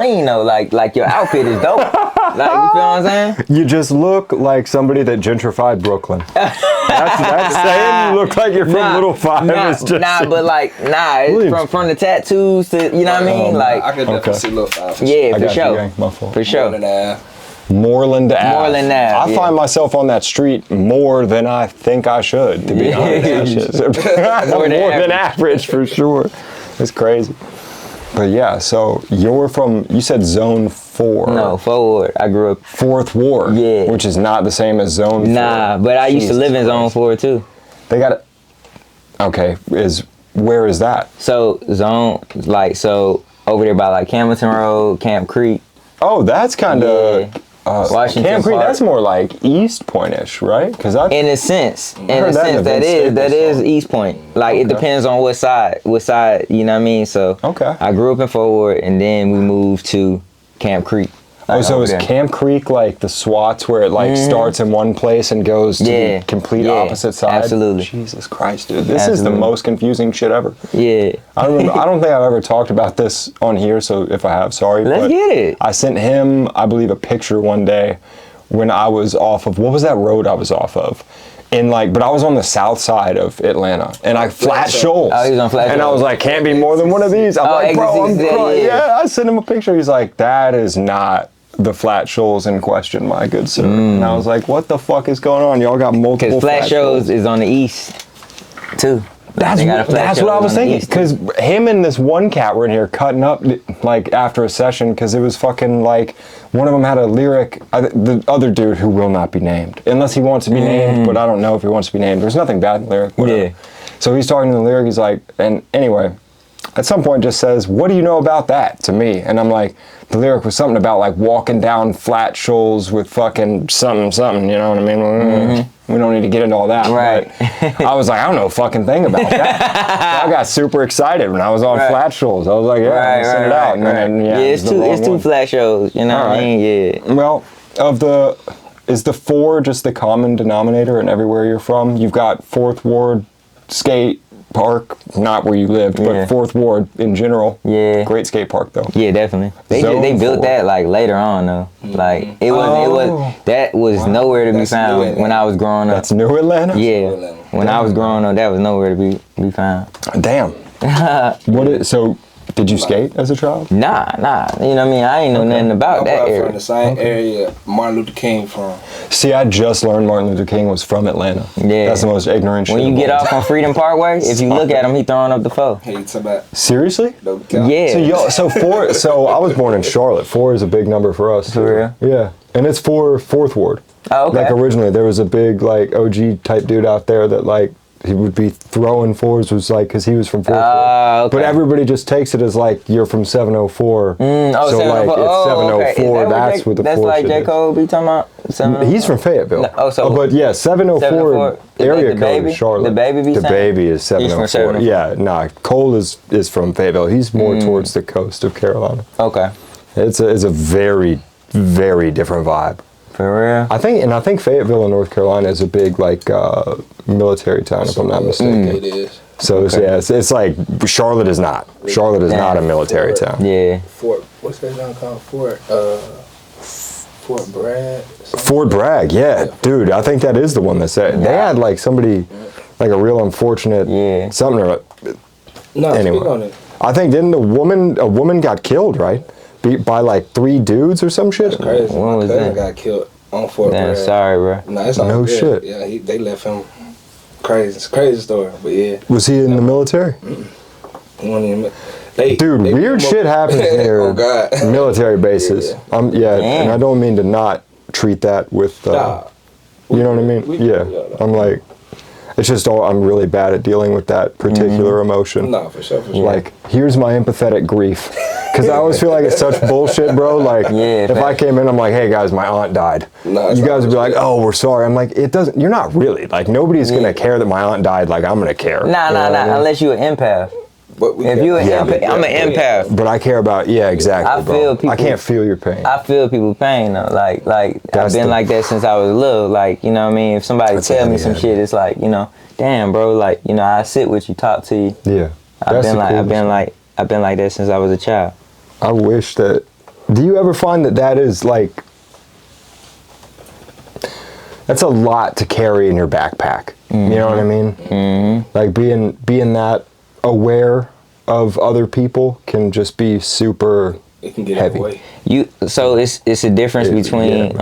You know, like your outfit is dope. Like, you feel what I'm saying? You just look like somebody that gentrified Brooklyn. That's saying you look like you're from Little Five. It's from the tattoos to, you know what I mean? Like, I could definitely see Little Five. Yeah, for sure. For sure. Moreland Ave. Moreland Ave. I find myself on that street more than I think I should, to be honest. More than average, for sure. It's crazy. But yeah, so you said Zone 4. No, 4 Ward. I grew up. 4th Ward. Yeah. Which is not the same as Zone 4. Nah, but I used to live in Zone 4 too. They got it. Okay, where is that? So over there by like Campbellton Road, Camp Creek. Oh, that's kind of Washington Camp Creek. Park. That's more like East Point-ish, right? Because in a sense, that is East Point. Like it depends on what side. You know what I mean? So I grew up in Fort Ward, and then we moved to Camp Creek. Like so is Camp Creek like the SWATs where it like starts in one place and goes to the complete opposite side? Absolutely. Jesus Christ, dude. This is the most confusing shit ever. Yeah. I don't think I've ever talked about this on here, so if I have, sorry. Let's get it. I sent him, I believe, a picture one day when I was off of, what was that road I was off of? But I was on the south side of Atlanta, and I Flat Shoals. Oh, he was on Flat Shoals. And I was like, can't be more than one of these. I'm like, bro, I'm crying. Yeah, I sent him a picture. He's like, that is not the Flat Shoals in question, my good sir. And I was like, what the fuck is going on? Y'all got multiple Flat Shoals is on the east, too. That's what I was thinking. Because him and this one cat were in here cutting up like after a session because it was fucking like one of them had a lyric. The other dude who will not be named, unless he wants to be named, but I don't know if he wants to be named. There's nothing bad in the lyric. Whatever. Yeah. So he's talking to the lyric. He's like, and anyway, at some point just says, "What do you know about that?" to me, and I'm like, the lyric was something about like walking down Flat Shoals with fucking something. You know what I mean? We don't need to get into all that. Right. But I was like, I don't know a fucking thing about that. I got super excited when I was on Flat Shoals. I was like, yeah, send it out. And then, it's two Flat Shoals. You know what I mean? Yeah. Well, is the 4 just the common denominator in everywhere you're from? You've got 4th Ward skate park, not where you lived, but 4th Ward in general. Yeah. Great skate park though. Yeah, definitely. They built that like later on though. Like it was nowhere to be found when I was growing up. That's New Atlanta? Yeah. When I was growing up, that was nowhere to be found. Damn. So did you skate as a child? Nah. You know what I mean? I ain't know nothing about that area. From the same area Martin Luther King from. See, I just learned Martin Luther King was from Atlanta. Yeah. That's the most ignorant shit. When you get off on Freedom Parkway, if you look at him, he throwing up the 4. Hey, it's about. Seriously? Yeah. So I was born in Charlotte. 4 is a big number for us. For real? Yeah. And it's for 4th Ward. Oh, okay. Like originally there was a big like OG type dude out there that like he would be throwing 4s was like because he was from 4th Ward. Okay. But everybody just takes it as like you're from 704. So like it's 704. That's what the 4 That's like J. Cole be talking about. He's from Fayetteville. But yeah, 704 area code is Charlotte. The baby be The baby is 704. 704. Yeah, nah. Cole is from Fayetteville. He's more towards the coast of Carolina. Okay. It's a very, very different vibe. For real? I think Fayetteville in North Carolina is a big like military town, if I'm not mistaken. It is. So it's like Charlotte is not. Charlotte is not a military town. Yeah. What's that town called? Fort Bragg. Fort Bragg, yeah, dude. I think that is the one that said they had like somebody, like a real unfortunate something. No, anyway, speak on it. I think didn't a woman got killed, right? By like 3 dudes or some shit. That's crazy. When was that? Got killed on Fort Bragg. Sorry, bro. No, it's all no good. shit. Yeah, they left him. Crazy. It's a crazy story, but yeah. Was he in the military? Dude, weird shit happens near military bases. Yeah. And I don't mean to not treat that with, you know what I mean? Yeah, I'm like, it's just I'm really bad at dealing with that particular emotion. No, for sure. Like, here's my empathetic grief. Because I always feel like it's such bullshit, bro. Like, if I came in, I'm like, hey guys, my aunt died. You guys would be like, oh, we're sorry. I'm like, you're not really. Like, nobody's going to care that my aunt died like I'm going to care. Nah, unless you're an empath. If you're an empath, I'm an empath. But I care about, exactly, I can't feel your pain. I feel people's pain, though. Like I've been like that since I was little. Like, you know what I mean? If somebody tell me some shit, it's like, you know, damn, bro, like, you know, I sit with you, talk to you. Yeah. I've been like that since I was a child. I wish that Do you ever find that is like, that's a lot to carry in your backpack? Mm-hmm. You know what I mean? Mm-hmm. Like being that aware of other people can just be super it can get heavy. Away. So it's a difference between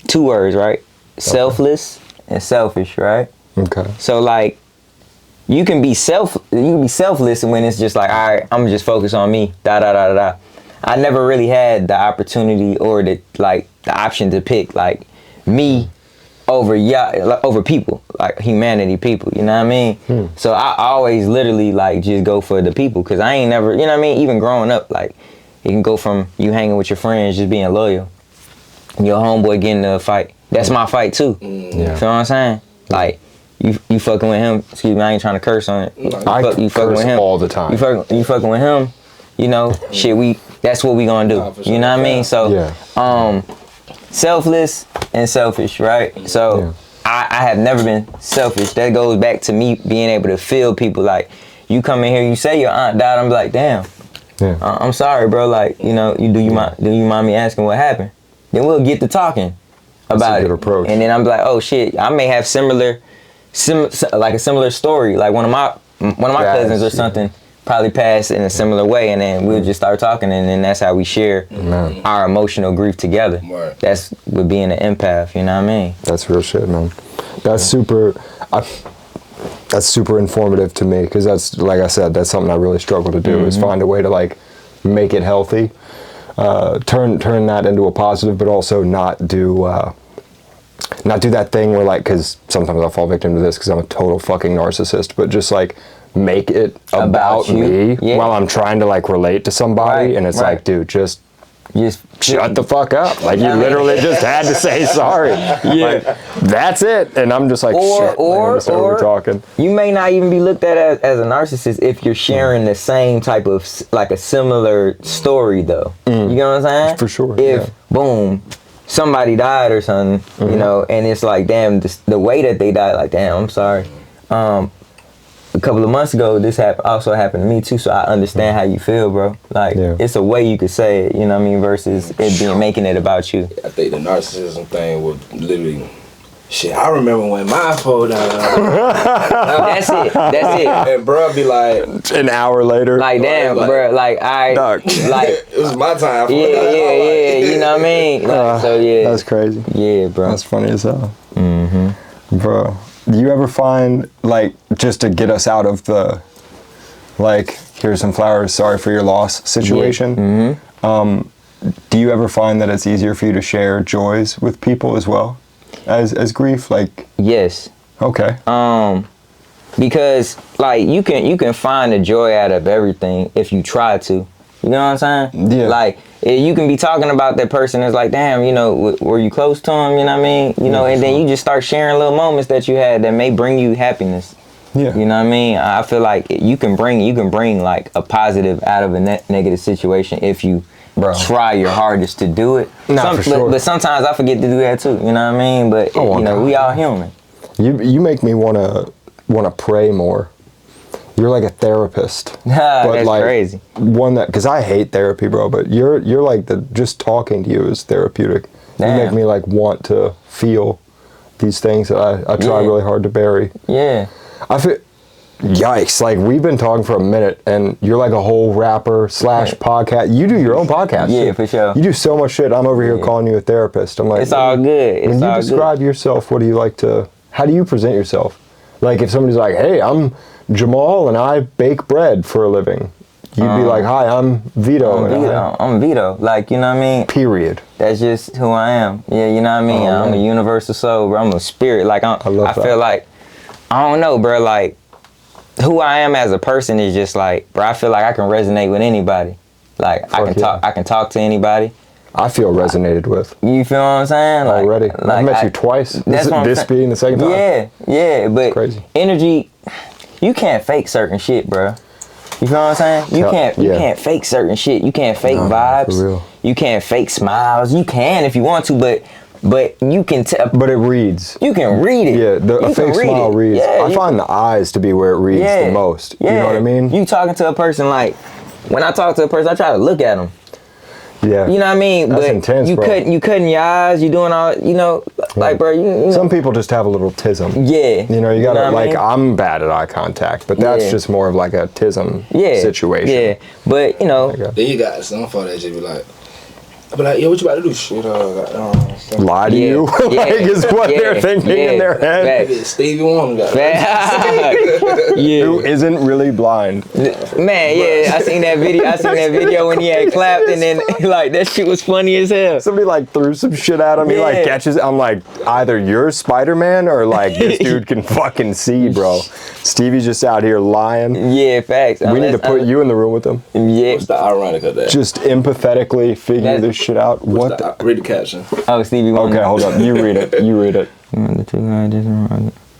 2 words, right? Okay. Selfless and selfish, right? Okay. So like you can be selfless when it's just like, all right, I'm just focused on me. I never really had the opportunity or the option to pick like me over people, like humanity people, you know what I mean? So I always literally like just go for the people, because I ain't never, you know what I mean, even growing up, like it can go from you hanging with your friends, just being loyal, your homeboy getting in a fight, that's my fight too. You feel what I'm saying? Like you fucking with him, excuse me, I ain't trying to curse on it, you fucking with him all the time, you fucking with him, you know, shit, that's what we gonna do, you know what I mean? So selfless and selfish, right? So I have never been selfish. That goes back to me being able to feel people. Like, you come in here, you say your aunt died, I'm like, damn, I'm sorry, bro. Like, you know, do you mind me asking what happened? Then we'll get to talking about it. Approach. And then I'm like, oh shit, I may have like a similar story. Like one of my cousins or something probably passed in a similar way, and then we'll just start talking, and then that's how we share our emotional grief together. Right. That's with being an empath, you know what I mean? That's real shit, man. That's super informative to me, because that's, like I said, that's something I really struggle to do, is find a way to like make it healthy, turn that into a positive, but also not do that thing where, like, because sometimes I fall victim to this because I'm a total fucking narcissist, but just like make it about me while I'm trying to like relate to somebody, and it's like, dude, just shut the fuck up. Like, you literally just had to say sorry. Like, that's it. And I'm just like, or we're talking. You may not even be looked at as a narcissist if you're sharing the same type of, like, a similar story though. You know what I'm saying? For sure. If boom, somebody died or something, you know, and it's like, damn, the way that they died, like, damn, I'm sorry. A couple of months ago, this also happened to me too, so I understand how you feel, bro. Like, it's a way you could say it, you know what I mean, versus it making it about you. I think the narcissism thing would literally, shit, I remember when my phone died. That's it. And bro be like, an hour later, like, damn, bro, like, like, it was my time. You know what I mean? Like, so that's crazy. Yeah, bro. That's funny as hell. Bro, do you ever find, like, just to get us out of the, like, here's some flowers, sorry for your loss situation, do you ever find that it's easier for you to share joys with people as well as grief? Like, yes. Okay. Because, like, you can find the joy out of everything if you try to. You know what I'm saying? Yeah. Like, you can be talking about that person that's like, damn, you know, were you close to him? You know what I mean? You know, and then you just start sharing little moments that you had that may bring you happiness. Yeah. You know what I mean? I feel like you can bring like a positive out of a negative situation if you try your hardest to do it. For sure. But sometimes I forget to do that too. You know what I mean? But you know, we all human. You make me wanna pray more. You're like a therapist. But that's like, crazy. One that, because I hate therapy, bro, but you're like just talking to you is therapeutic. Damn. You make me like want to feel these things that I try really hard to bury. Yeah. I feel, yikes, like we've been talking for a minute and you're like a whole rapper / podcast. You do your own podcast. Yeah, for sure. You do so much shit. I'm over here calling you a therapist. I'm like, it's all good. When you describe yourself, how do you present yourself? Like if somebody's like, hey, I'm Jamal and I bake bread for a living, you'd be like, hi, I'm Veto. I'm Veto. Like, you know what I mean? Period. That's just who I am. Yeah, you know what I mean? I'm a universal soul, bro. I'm a spirit. Like, I feel like, I don't know, bro. Like, who I am as a person is just like, bro, I feel like I can resonate with anybody. Like, I can talk to anybody. I feel resonated with. You feel what I'm saying? Like, already. I've met you twice. This being the second time. Yeah, but crazy. Energy, you can't fake certain shit, bro. You feel what I'm saying? You can't fake certain shit. You can't fake vibes. For real. You can't fake smiles. You can if you want to, but you can tell. But it reads. You can read it. Yeah, a fake smile reads. Yeah, I find the eyes to be where it reads the most. You know what I mean? You talking to a person, like, when I talk to a person, I try to look at them. Yeah. You know what I mean? That's but intense, you bro. cutting your eyes, you doing all, you know, like, bro, you know. Some people just have a little tism. Yeah. You know, you gotta, what I like, mean? I'm bad at eye contact, but that's Yeah. just more of like a tism Yeah. situation. Yeah. But, you know. Then you got some for that shit be like, I be like, yo, what you about to do? Shit, Lie to you? Like, is what they're thinking in their head. Facts. Stevie Wonder got Yeah. Who isn't really blind. Man, yeah, I seen that video when he had clapped, and then like that shit was funny as hell. Somebody like threw some shit at him. He like Yeah. catches. I'm like, either you're Spider-Man or like this dude can fucking see, bro. Stevie's just out here lying. Yeah, facts. We need to put you in the room with him. Yeah. What's the ironic of that? Just empathetically figure this shit out. What? Read the caption. Oh, Stevie Wonder. Okay, hold up. You read it. You read it.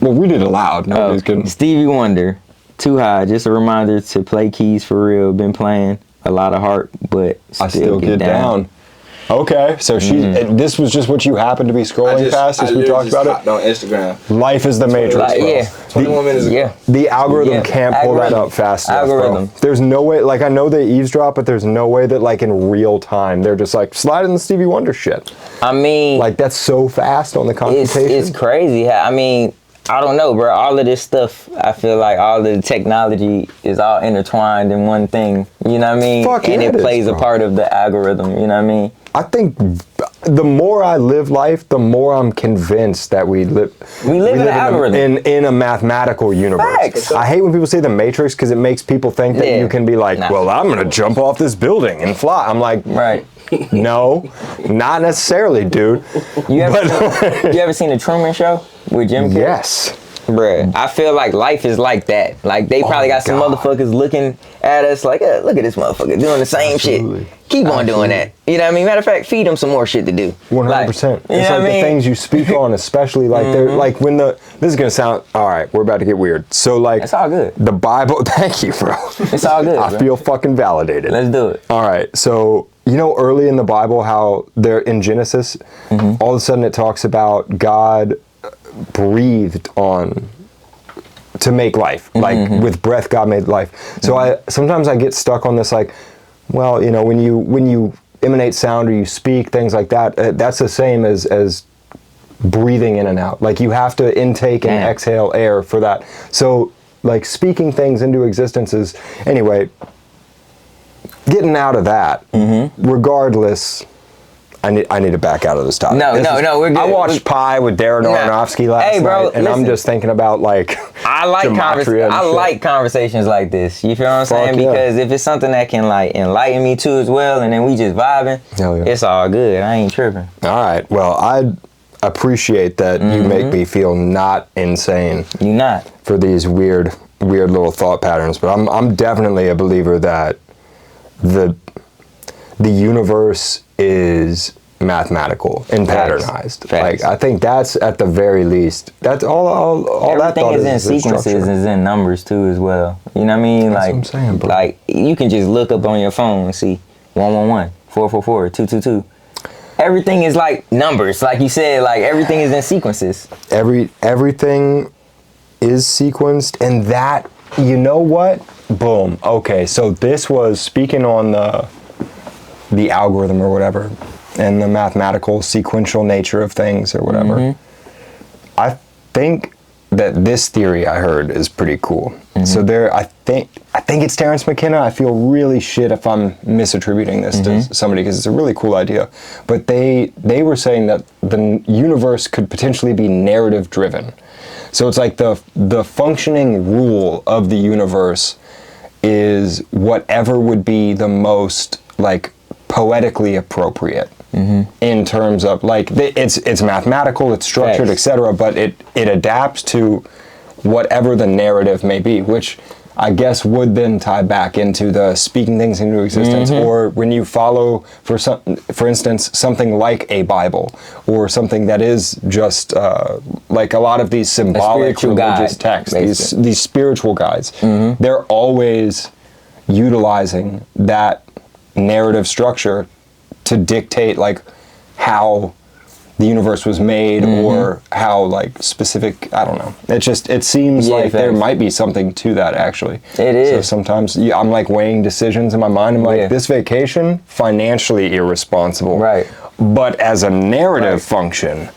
Well, read it aloud. Nobody's getting. Stevie Wonder, Too High. Just a reminder to play keys for real. Been playing a lot of heart, but I still get down. Okay, so this was just what you happened to be scrolling past as we talked about it? On Instagram. Life is the Matrix, Like, bro. yeah. 21 minutes ago. Yeah. The algorithm Yeah. can't pull that Algorithm. up fast enough, Algorithm. bro. There's no way, like I know they eavesdrop, but there's no way that like in real time, they're just like sliding the Stevie Wonder shit. I mean, Like that's so fast on the computation. it's crazy. I mean, I don't know, bro. All of this stuff, I feel like all of the technology is all intertwined in one thing. You know what I mean? Fuck and yeah, it it is, plays a bro. part of the algorithm. You know what I mean? I think the more I live life, the more I'm convinced that we live in an algorithm. in a mathematical universe. Facts. I hate when people say the Matrix because it makes people think that Yeah. you can be like, Nah. well, I'm gonna jump off this building and fly. I'm like, Right. no, not necessarily, dude. You ever seen the Truman Show with Jim Carrey? Yes. Bruh, I feel like life is like that. Like they probably got some God. motherfuckers looking at us like, look at this motherfucker doing the same Absolutely. shit. Keep on doing that. You know what I mean? Matter of fact, feed them some more shit to do. 100%. Like, It's you like know what I the mean? things you speak on, especially like they're like when this is gonna sound all right. We're about to get weird. So like It's all good. the Bible. Thank you, bro. It's all good, I bro. feel fucking validated. Let's do it. All right, so you know early in the Bible how they're in Genesis, all of a sudden it talks about God breathed on to make life, like with breath God made life. So sometimes I get stuck on this like, well, you know, when you emanate sound or you speak things like that, that's the same as breathing in and out. Like you have to intake and exhale air for that. So like speaking things into existence is anyway. Getting out of that, regardless, I need to back out of this topic. No, we're good. I watched Pi with Darren Aronofsky last Hey, bro, night, and I'm listen. just thinking about like I like gematria and shit. like conversations like this. You feel what I'm Fuck saying? yeah. Because if it's something that can like enlighten me too as well, and then we just vibing, Hell yeah. it's all good. I ain't tripping. All right, well, I appreciate that you make me feel not insane You not. for these weird little thought patterns, but I'm definitely a believer that the universe is mathematical and Facts. patternized. Facts. Like I think that's at the very least. That's all that Everything thought is in is sequences, structure. is in numbers too as well. You know what I mean? That's like, what I'm saying, bro. like you can just look up on your phone and see 111, 444, 222. Everything is like numbers, like you said. Like everything is in sequences. Everything is sequenced, and that, you know what? Boom. Okay, so this was speaking on the algorithm or whatever, and the mathematical sequential nature of things or whatever. I think that this theory I heard is pretty cool. So I think it's Terrence McKenna. I feel really shit if I'm misattributing this to somebody because it's a really cool idea. But they were saying that the universe could potentially be narrative driven. So it's like the functioning rule of the universe is whatever would be the most like poetically appropriate in terms of like it's mathematical, it's structured, Facts. etc. But it adapts to whatever the narrative may be, which I guess would then tie back into the speaking things into existence, or when you follow for instance something like a Bible or something that is just like a lot of these symbolic spiritual religious guide, texts, these spiritual guides, they're always utilizing that narrative structure to dictate like how the universe was made or how like specific, I don't know. It seems like there might be something to that actually. It is. So sometimes I'm like weighing decisions in my mind. I'm like, this vacation, financially irresponsible. Right. But as a narrative function,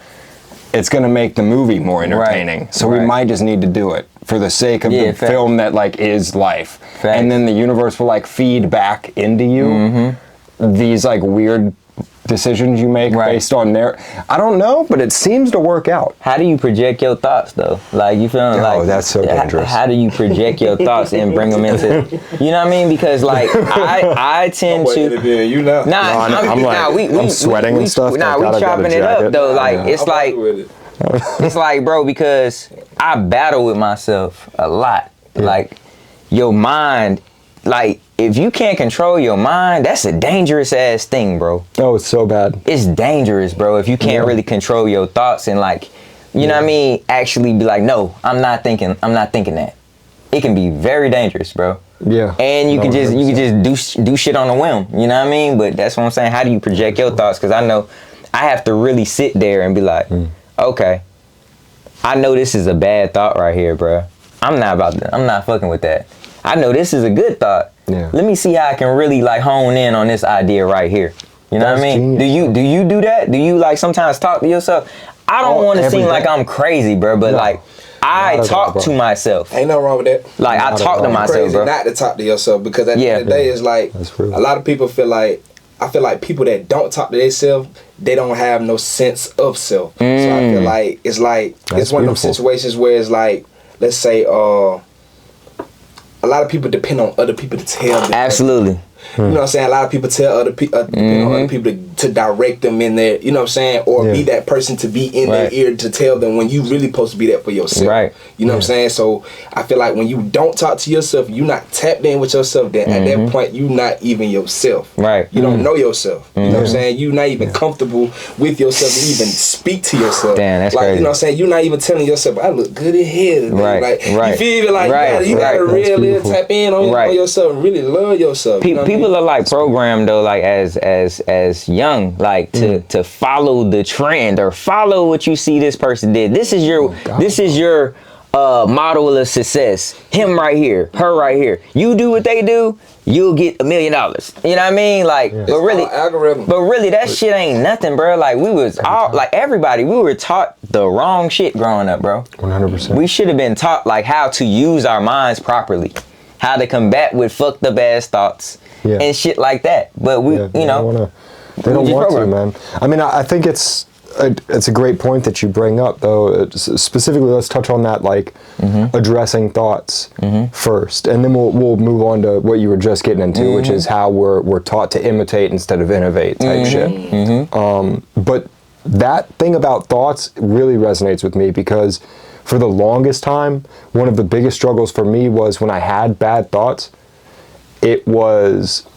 it's going to make the movie more entertaining. So we might just need to do it for the sake of the film that like is life. And then the universe will like feed back into you these like weird decisions you make based on their, I don't know, but it seems to work out. How do you project your thoughts though? Like you feeling like, oh, that's so dangerous. How do you project your thoughts and bring them into, you know what I mean? Because like I tend to, you know. I'm sweating and stuff. Nah, we chopping it up though. Like it's like, bro, because I battle with myself a lot. Like your mind, like if you can't control your mind, that's a dangerous ass thing, bro. Oh, it's so bad. It's dangerous, bro, if you can't really control your thoughts and like, you know what I mean, actually be like, no, I'm not thinking that. It can be very dangerous, bro. Yeah. And you can just do shit on a whim, you know what I mean? But that's what I'm saying. How do you project your thoughts? Because I know I have to really sit there and be like, okay, I know this is a bad thought right here, bro. I'm not fucking with that. I know this is a good thought. Yeah. Let me see how I can really like hone in on this idea right here. You know what I mean? Genius. Do you do that? Do you like sometimes talk to yourself? I don't want to seem like I'm crazy, bro, but like I talk to myself. Ain't nothing wrong with that. Like I talk to myself, crazy bro. Not to talk to yourself because at the end of the day, it's like a lot of people feel like, I feel like people that don't talk to themselves, they don't have no sense of self. So I feel like it's one of those situations where it's like, let's say a lot of people depend on other people to tell them. Absolutely. You know what I'm saying? A lot of people tell other people, depend on other people to direct them in there, you know what I'm saying? Or be that person to be in their ear to tell them when you really supposed to be there for yourself. Right. You know what I'm saying? So I feel like when you don't talk to yourself, you not tapped in with yourself, then at that point, you not even yourself. Right. You don't know yourself. You know what I'm saying? You not even comfortable with yourself to even speak to yourself. Damn, that's like, crazy. You know what I'm saying? You're not even telling yourself, I look good in here today. Like, you feel me? Like, you gotta really tap in on yourself and really love yourself. People are like programmed though, like as young, like to follow the trend or follow what you see this person did. This is your model of success. Him right here, her right here. You do what they do, you'll get $1 million. You know what I mean? Like, but really, that shit ain't nothing, bro. Like we was all like everybody. We were taught the wrong shit growing up, bro. 100%. We should have been taught like how to use our minds properly, how to combat with fucked up ass thoughts. And shit like that, but we, you know, they don't want to, man. I mean, I think it's a great point that you bring up, though. Specifically, let's touch on that, like addressing thoughts first, and then we'll move on to what you were just getting into, which is how we're taught to imitate instead of innovate type shit. But that thing about thoughts really resonates with me because for the longest time, one of the biggest struggles for me was when I had bad thoughts. It was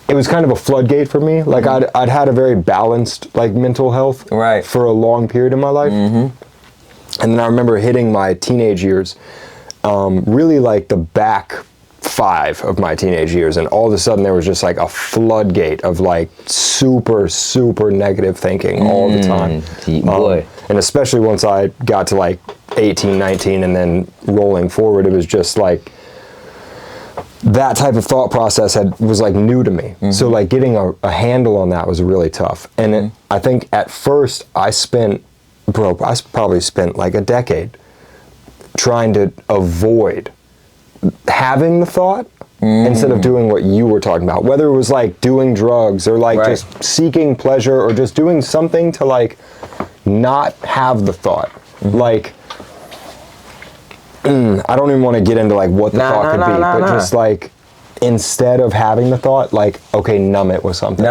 kind of a floodgate for me. Like I'd had a very balanced like mental health for a long period in my life. And then I remember hitting my teenage years, really like the back 5 of my teenage years, and all of a sudden there was just like a floodgate of like super, super negative thinking all the time. And especially once I got to like 18, 19 and then rolling forward, it was just like that type of thought process was like new to me. So like getting a handle on that was really tough. And I think at first I probably spent like a decade trying to avoid having the thought instead of doing what you were talking about. Whether it was like doing drugs or like just seeking pleasure or just doing something to like not have the thought. Like, I don't even want to get into like what the thought could be, but just like instead of having the thought, like, okay, numb it with something.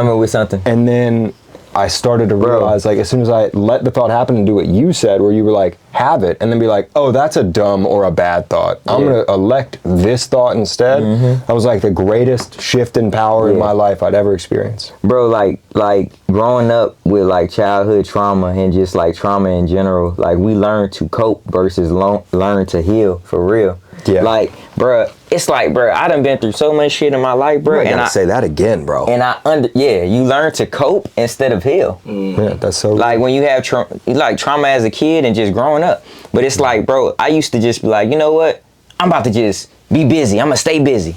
And then I started to realize, like, as soon as I let the thought happen and do what you said, where you were like, have it, and then be like, oh, that's a dumb or a bad thought. I'm going to elect this thought instead. That was like the greatest shift in power in my life I'd ever experienced. Bro, like growing up with like childhood trauma and just like trauma in general, like we learn to cope versus learn to heal for real. Yeah. Like, bro, it's like, bro, I done been through so much shit in my life, bro. And I say that again, bro. And you learn to cope instead of heal. Yeah, that's so like when you have trauma as a kid and just growing up. But it's like, bro, I used to just be like, you know what? I'm about to just be busy. I'm gonna stay busy.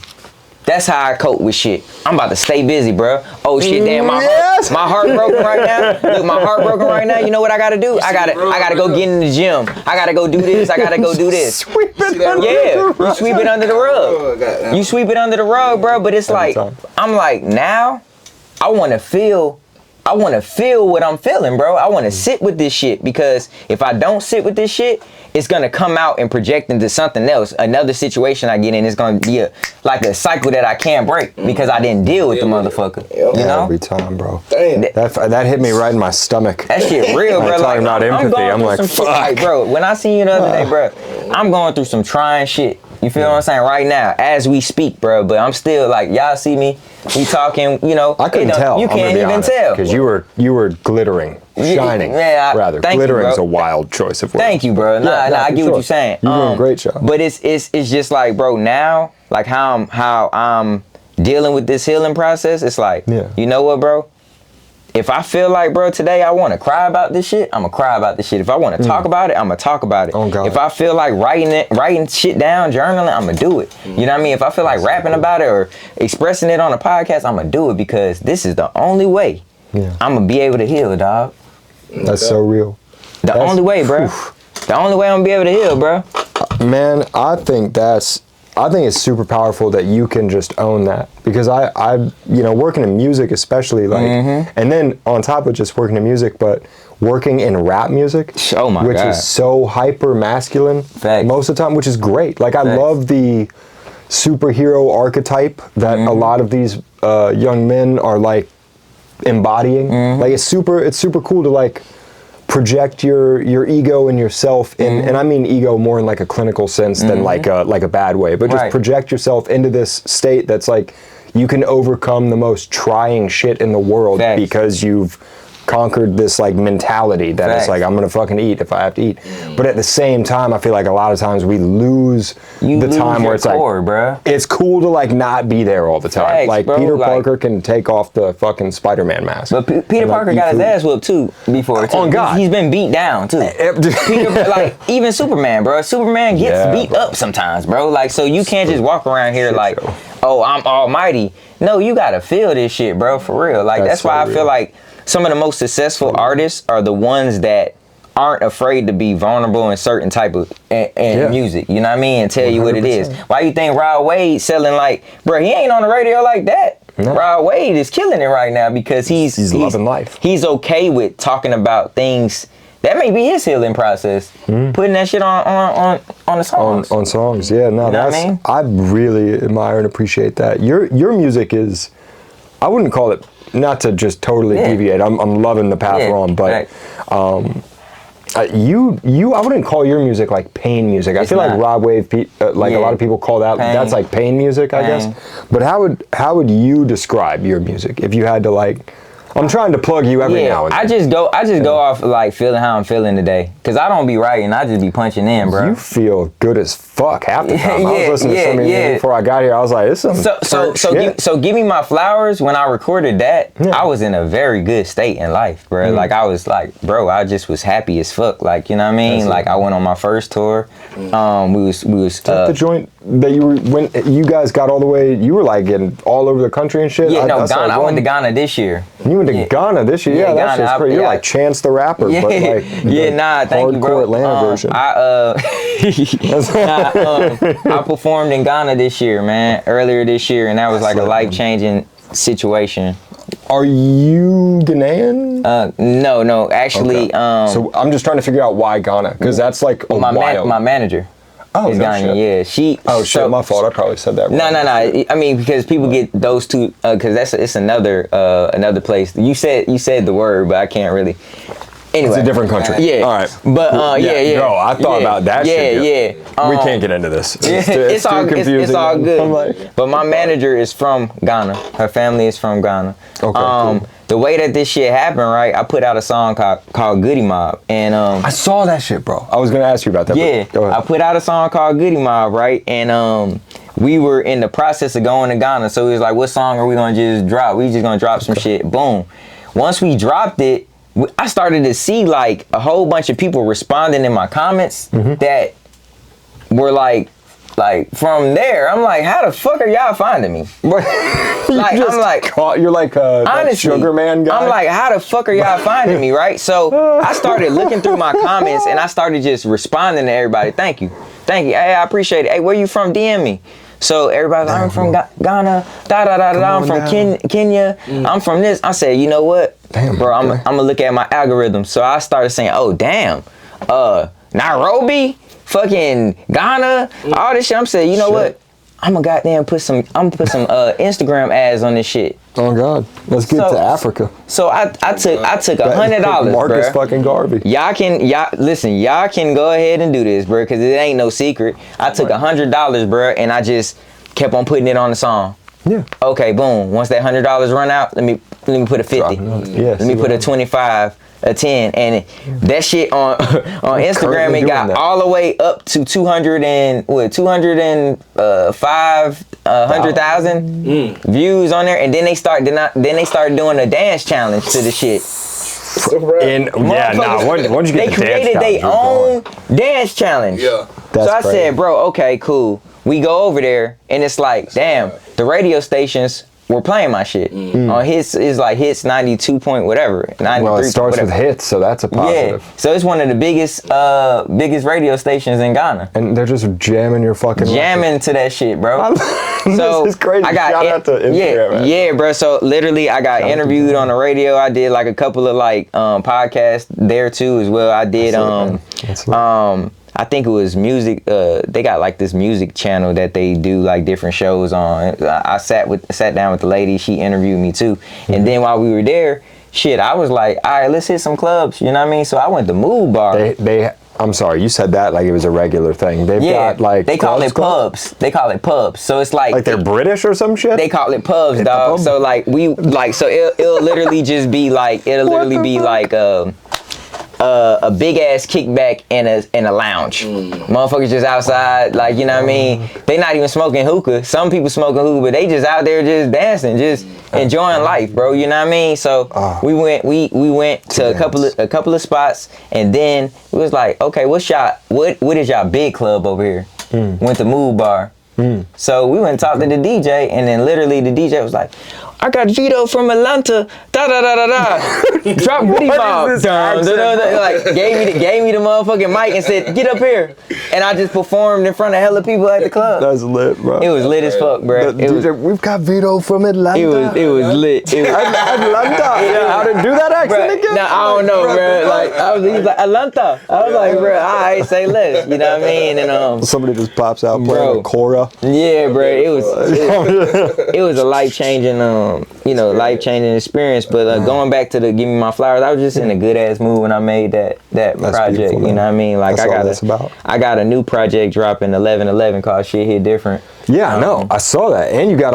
That's how I cope with shit. I'm about to stay busy, bro. Oh shit, damn, my heart broken right now. Look, my heart broken right now. You know what I gotta do? I gotta go get in the gym. I gotta go do this. I gotta go do this. Sweep it under the rug. You sweep it under the rug. You sweep it under the rug, bro. But it's like, I'm like, now I wanna feel what I'm feeling, bro. I wanna sit with this shit, because if I don't sit with this shit, it's gonna come out and project into something else. Another situation I get in is gonna be like a cycle that I can't break because I didn't deal with the motherfucker. You know? Every time, bro. Damn. That hit me right in my stomach. That shit real, bro. Talking about empathy, I'm like, fuck. Like, bro, when I seen you the other day, bro, I'm going through some trying shit. You feel what I'm saying? Right now, as we speak, bro. But I'm still like, y'all see me, we talking, you know. I couldn't tell. You can't even tell. Because you were glittering, shining. Yeah, glittering is a wild choice of words. Thank you, bro. Nah, I get what you're saying. You're doing a great job. But it's just like, bro, now, like how I'm dealing with this healing process, it's like, you know what, bro? If I feel like, bro, today I want to cry about this shit, I'm going to cry about this shit. If I want to talk about it, I'm going to talk about it. Oh, God. If I feel like writing shit down, journaling, I'm going to do it. You know what I mean? If I feel like rapping about it or expressing it on a podcast, I'm going to do it, because this is the only way I'm going to be able to heal, dog. That's so real. The only way, bro. The only way I'm going to be able to heal, bro. Man, I think it's super powerful that you can just own that, because I working in music especially, like, and then on top of just working in music, but working in rap music, which is so hyper masculine most of the time, which is great. Like, I love the superhero archetype that a lot of these young men are like embodying. Like, it's super cool to like project your ego and yourself in, and I mean ego more in like a clinical sense than like a bad way, but just project yourself into this state that's like, you can overcome the most trying shit in the world because you've conquered this like mentality that it's like, I'm gonna fucking eat if I have to eat. But at the same time, I feel like a lot of times we lose the time where it's core, like, bruh. It's cool to like not be there all the time. Like, bro, Peter Parker can take off the fucking Spider-Man mask. But Peter Parker got his ass whooped too before. Oh God, he's been beat down too. Peter, like, even Superman, bro. Superman gets beat up sometimes, bro. Like, so you can't just walk around here like, oh, I'm almighty. No, you gotta feel this shit, bro, for real. Like, that's why I feel like some of the most successful artists are the ones that aren't afraid to be vulnerable in certain type of music. You know what I mean? And tell 100%. You what it is. Why you think Rod Wade selling like, bro, he ain't on the radio like that. No. Rod Wade is killing it right now because he's loving life. He's okay with talking about things. That may be his healing process. Putting that shit on the songs. On songs, yeah. No, you know what I mean? I really admire and appreciate that. Your music is, I wouldn't call it, not to just totally deviate. I'm loving the path we're on, but you I wouldn't call your music like pain music. I feel like Rod Wave, like a lot of people call that, that's like pain music, I guess. But how would you describe your music if you had to like? I'm trying to plug you every now and then. I just go off like feeling how I'm feeling today. Cause I don't be writing, I just be punching in, bro. You feel good as fuck half the time. I was listening to some of you before I got here. I was like, this is some so give me my flowers. When I recorded that, I was in a very good state in life, bro. Like, I was like, bro, I just was happy as fuck. Like, you know what I mean? Like, I went on my first tour. We was the joint that when you guys got all the way, you were like getting all over the country and shit. Yeah, Ghana. I went to Ghana this year. You went to Ghana this year? Yeah, that's just crazy. You're like Chance the Rapper, but like thank you, bro. Hardcore Atlanta version. I performed in Ghana this year, man. Earlier this year, and that was like a life-changing situation. Are you Ghanaian? No. Actually, so I'm just trying to figure out why Ghana, because that's like my manager. Oh, is Ghanaian, shit. Shit, my fault. I probably said that wrong. No. I mean, because people get those two, because it's another place. You said the word, but I can't really. Anyway, it's a different country. Yeah. All right. But Bro, I thought about that shit. Yeah. We can't get into this. It's too all confusing. It's all good. But my manager is from Ghana. Her family is from Ghana. Okay. Cool. the way that this shit happened, right? I put out a song called Goody Mob, and I saw that shit, bro. I was gonna ask you about that. Yeah, go ahead. I put out a song called Goody Mob, right? And we were in the process of going to Ghana, so it was like, what song are we gonna just drop? We just gonna drop some shit. Boom. Once we dropped it, I started to see like a whole bunch of people responding in my comments that were like from there. I'm like, how the fuck are y'all finding me? I'm like, you're like honestly, Sugar Man guy. I'm like, how the fuck are y'all finding me, right? So I started looking through my comments and I started just responding to everybody. Thank you. Hey, I appreciate it. Hey, where you from? DM me. So everybody's like, I'm from Ghana, I'm from Kenya, I'm from this. I said, you know what? Damn, bro, I'm gonna look at my algorithm. So I started saying, oh damn, Nairobi, fucking Ghana, all this shit. I'm saying, you know what? I'm gonna goddamn put some Instagram ads on this shit. Oh God, let's get to Africa. So I took $100, Marcus bruh. fucking Garvey. Y'all can go ahead and do this, bro, because it ain't no secret. I took $100, bro, and I just kept on putting it on the song. Yeah. Okay, boom. Once that $100 run out, let me put a 50. Yeah. Let me put a 25. A 10, and that shit on Instagram, it got all the way up to 205,000 views on there, and then they started doing a dance challenge to the shit. Once you get they created their own dance challenge. Yeah, so I said, bro, okay, cool. We go over there, and it's like, damn, the radio stations were playing my shit on hits. Is like hits 92 point whatever. 93. Well, it starts with hits, so that's a positive. Yeah, so it's one of the biggest radio stations in Ghana, and they're just jamming your fucking record to that shit, bro. So this is crazy. I got shout out to Instagram, yeah, bro. So literally, I got interviewed on the radio. I did like a couple of like podcasts there too as well. I did I think it was music. They got like this music channel that they do like different shows on. I sat down with the lady. She interviewed me too. And then while we were there, shit, I was like, all right, let's hit some clubs. You know what I mean? So I went to Mood Bar. I'm sorry, you said that like it was a regular thing. They've got like they call it pubs. They call it pubs. So it's like they're British or some shit. They call it pubs, dog. So like so it'll literally just be like a big ass kickback in a lounge. Motherfuckers just outside, like, you know what I mean? They not even smoking hookah. Some people smoking hookah, but they just out there just dancing, just enjoying life, bro. You know what I mean? So we went to a couple of spots, and then it was like, okay, what is y'all big club over here? Went to Mood Bar. So we went and talked to the DJ, and then literally the DJ was like, I got Vito from Atlanta, da da da da da. Drop Goody Mob. Like gave me the motherfucking mic and said, get up here. And I just performed in front of hella people at the club. That's lit, bro. It was lit as fuck, bro. We've got Vito from Atlanta. It was lit. Atlanta. Yeah. How to do that accent again? Nah, I don't know, bro. Like he was like Atlanta. I was like, bro, I say less. You know what I mean? And somebody just pops out playing a Cora. Yeah, bro. It was a life-changing life-changing experience. But going back to the Give Me My Flowers, I was just in a good ass mood when I made that project. You know what I mean? Like I got a new project dropping 11/11 called Shit Hit Different. Yeah, I know. I saw that. And you got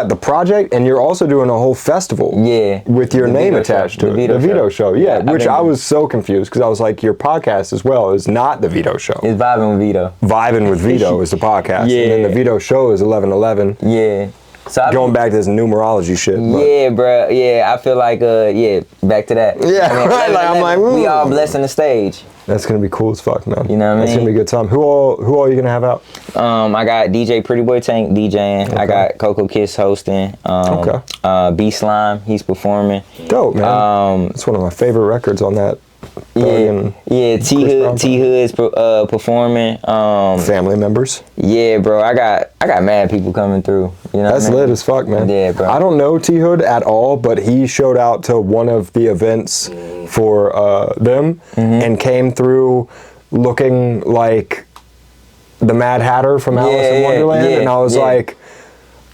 the project, and you're also doing a whole festival. Yeah. With your name attached to it. The Veto Show. Yeah, which I was so confused because I was like, your podcast as well is not the Veto Show. It's Vibing with Veto. Vibing with Veto is the podcast. Yeah. And then the Veto Show is 11/11. Yeah. So going back to this numerology shit. Yeah, bro. Yeah, I feel like, back to that. Yeah, right. Like, I'm like, we all blessing the stage. That's gonna be cool as fuck, man. You know what I mean? That's gonna be a good time. Who all you gonna have out? I got DJ Pretty Boy Tank DJing. Okay. I got Coco Kiss hosting. B Slime, he's performing. Dope, man. It's one of my favorite records on that. Yeah. T Hood's performing. Family members. Yeah, bro. I got mad people coming through. You know, that's lit as fuck, man. Yeah, bro. I don't know T Hood at all, but he showed out to one of the events for them and came through looking like the Mad Hatter from Alice in Wonderland, and I was like,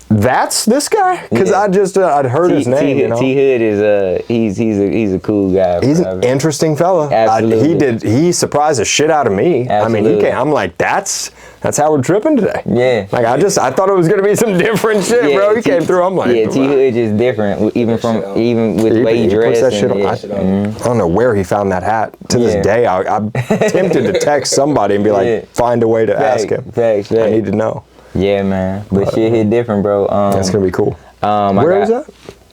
that's this guy? Because I'd heard his name. T Hood is he's a cool guy. He's an interesting fella. Absolutely. He surprised the shit out of me. Absolutely. I mean, I'm like, that's that's how we're tripping today. Yeah. Like I thought it was gonna be some different shit, bro. He came through. I'm like, yeah, T Hood is different, even with the way he dressed. That shit on. I don't know where he found that hat. To this day, I'm tempted to text somebody and be like, find a way to ask him. Facts. I need to know. Yeah, man. But shit hit different, bro. That's gonna be cool. Where is that?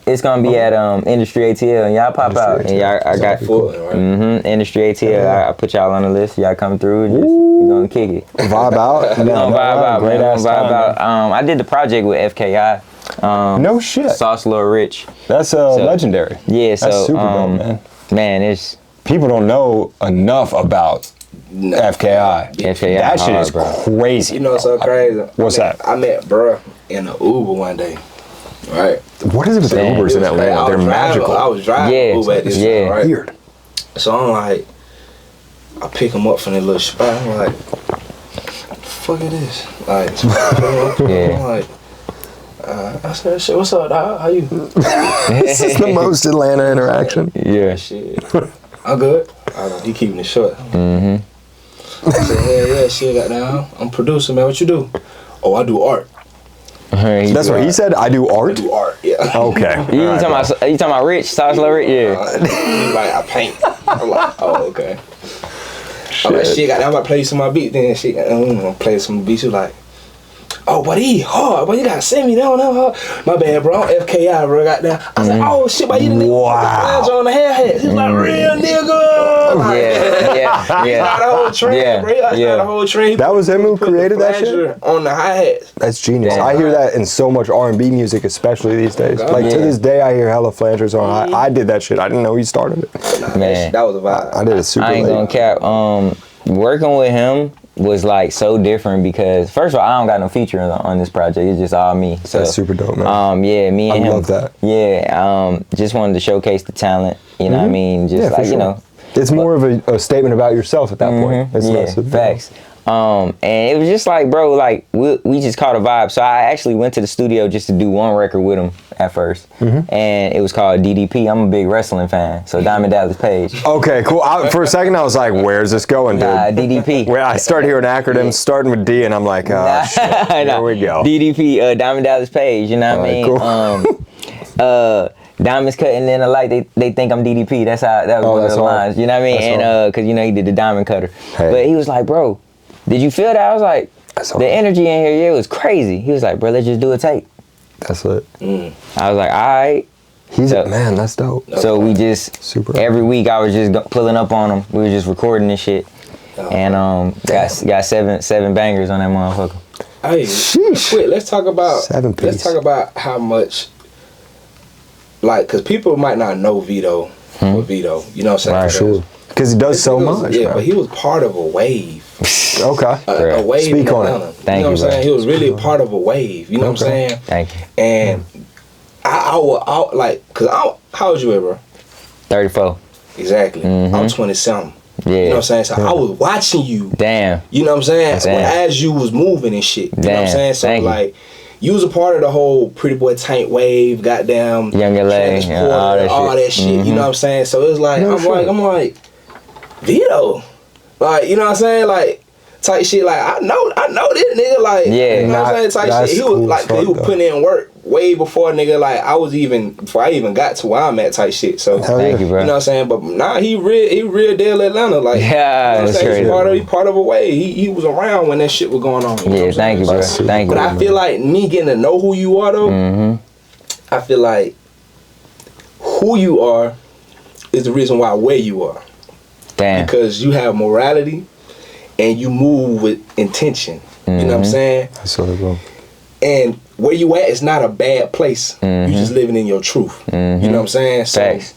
It's gonna be at Industry ATL, and y'all pop out. And y'all, I got Industry ATL. I put y'all on the list. Y'all come through. We gonna kick it. Vibe out. We gonna vibe out, man. We gonna vibe out. I did the project with FKI. No shit. Sauce Lil Rich. That's legendary. Yeah, that's super dope, man. Man, it's people don't know enough about FKI. That shit is crazy. You know what's so crazy? What's that? I met bruh in an Uber one day. Right. What is it with the Ubers in Atlanta? They're magical. I was driving Uber at this time, right? Weird. So I'm like, I pick him up from that little spot. I'm like, what the fuck it is? Like, I'm like, I said, shit, what's up, dog? How you? This is the most Atlanta interaction. Yeah. Shit. I'm good. He keeping it short. I said, yeah, shit, goddamn. I'm producer, man. What you do? Oh, I do art. That's what he said. I do art. I do art, yeah. Okay. You talking about Rich? Sauce Lil Rich? Yeah. He's like, I paint. I'm like, oh, okay. I'm like, shit, goddamn, I'm about to play some of my beat. Then shit, I'm gonna play some beats. You're like, oh, but he hard, but you gotta send me down hard. My bad, bro. I'm FKI, bro. Goddamn. I was like, oh shit, but you the nigga on the hair hat. He's like, real nigga. Like, yeah. He's not the whole trend, bro. That's not the whole trend. That was him who created that shit? On the hi-hats. That's genius. I hear that in so much R&B music, especially these days. Like to this day, I hear hella flangers on. I did that shit. I didn't know he started it. Man, that was a vibe. I did it super I ain't late. gonna cap. Working with him was like so different because first of all, I don't got no feature on this project. It's just all me. So, that's super dope, man. Yeah, me and him. I love that. Yeah, just wanted to showcase the talent. You know what I mean? Just like, you know. It's more of a statement about yourself at that point. It's less of facts. And it was just like, bro, like we just caught a vibe. So I actually went to the studio just to do one record with him at first, and it was called DDP. I'm a big wrestling fan, so Diamond Dallas Page. Okay, cool. For a second, I was like, "Where's this going, dude?" DDP. Where I started hearing acronyms starting with D, and I'm like, "Oh shit, here we go." DDP, Diamond Dallas Page. You know what I mean? Cool. Diamonds cutting in the light, they think I'm DDP. That was one of the lines. You know what I mean? And because you know he did the diamond cutter, but he was like, "Bro, did you feel that?" I was like, "The energy in here, it was crazy." He was like, "Bro, let's just do a tape." That's it. I was like, "All right." Man, that's dope. So we just every week I was just pulling up on him. We were just recording this shit, and got seven bangers on that motherfucker. Hey, quick, let's talk about 7 piece. Let's talk about how much. Like, cause people might not know Veto or Veto, you know what I'm saying? Right, sure. Because he does so much. Yeah, man. but he was part of a wave. Okay. A wave. Speak on it. Thank you know you, what I'm saying? He was really a part of a wave. You know what I'm saying? Thank you. And I like, cause how old you ever? 34. Exactly. I'm 20-something. Yeah. You know what I'm saying? So I was watching you. Damn. You know what I'm saying? As you was moving and shit. You know what I'm saying? So like. You was a part of the whole Pretty Boy Tank wave, goddamn Young LA, all that shit. You know what I'm saying? So it's like I'm like Veto, like you know what I'm saying, like type shit. Like I know this nigga, like you know what I'm saying, type shit. He was like he was putting in work way before nefore I even got to where I'm at type shit. So thank you, bro. You know what I'm saying? But nah, he real deal Atlanta. Like yeah, you know that's crazy. He part of a way. He was around when that shit was going on. Yeah, thank you, bro. Thank you. But I feel like me getting to know who you are though. I feel like who you are is the reason why where you are. Damn. Because you have morality and you move with intention. You know what I'm saying? That's what it was. And where you at is not a bad place. You just living in your truth. You know what I'm saying? So Facts.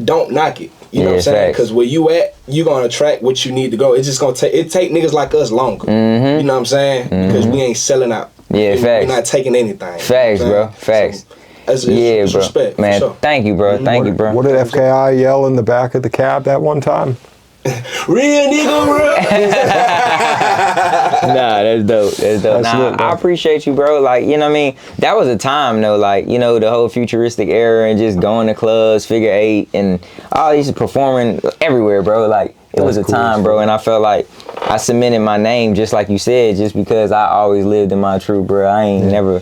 Don't knock it. You know what I'm saying? Because where you at, you gonna attract what you need to go. It's just gonna take niggas like us longer. You know what I'm saying? Because we ain't selling out. Yeah, facts. We're not taking anything. Facts, bro. Facts. So, it's bro. Respect, man. Sure. Thank you, bro. Thank you, bro. What did FKI yell in the back of the cab that one time? Real nigga, bro. Nah, that's dope. That's dope. I appreciate you, bro. Like, you know what I mean? That was a time, though. Like, you know, the whole futuristic era and just going to clubs, Figure 8, and all these performing everywhere, bro. Like, it was a time, bro. And I felt like I cemented my name just like you said, just because I always lived in my truth, bro. I ain't never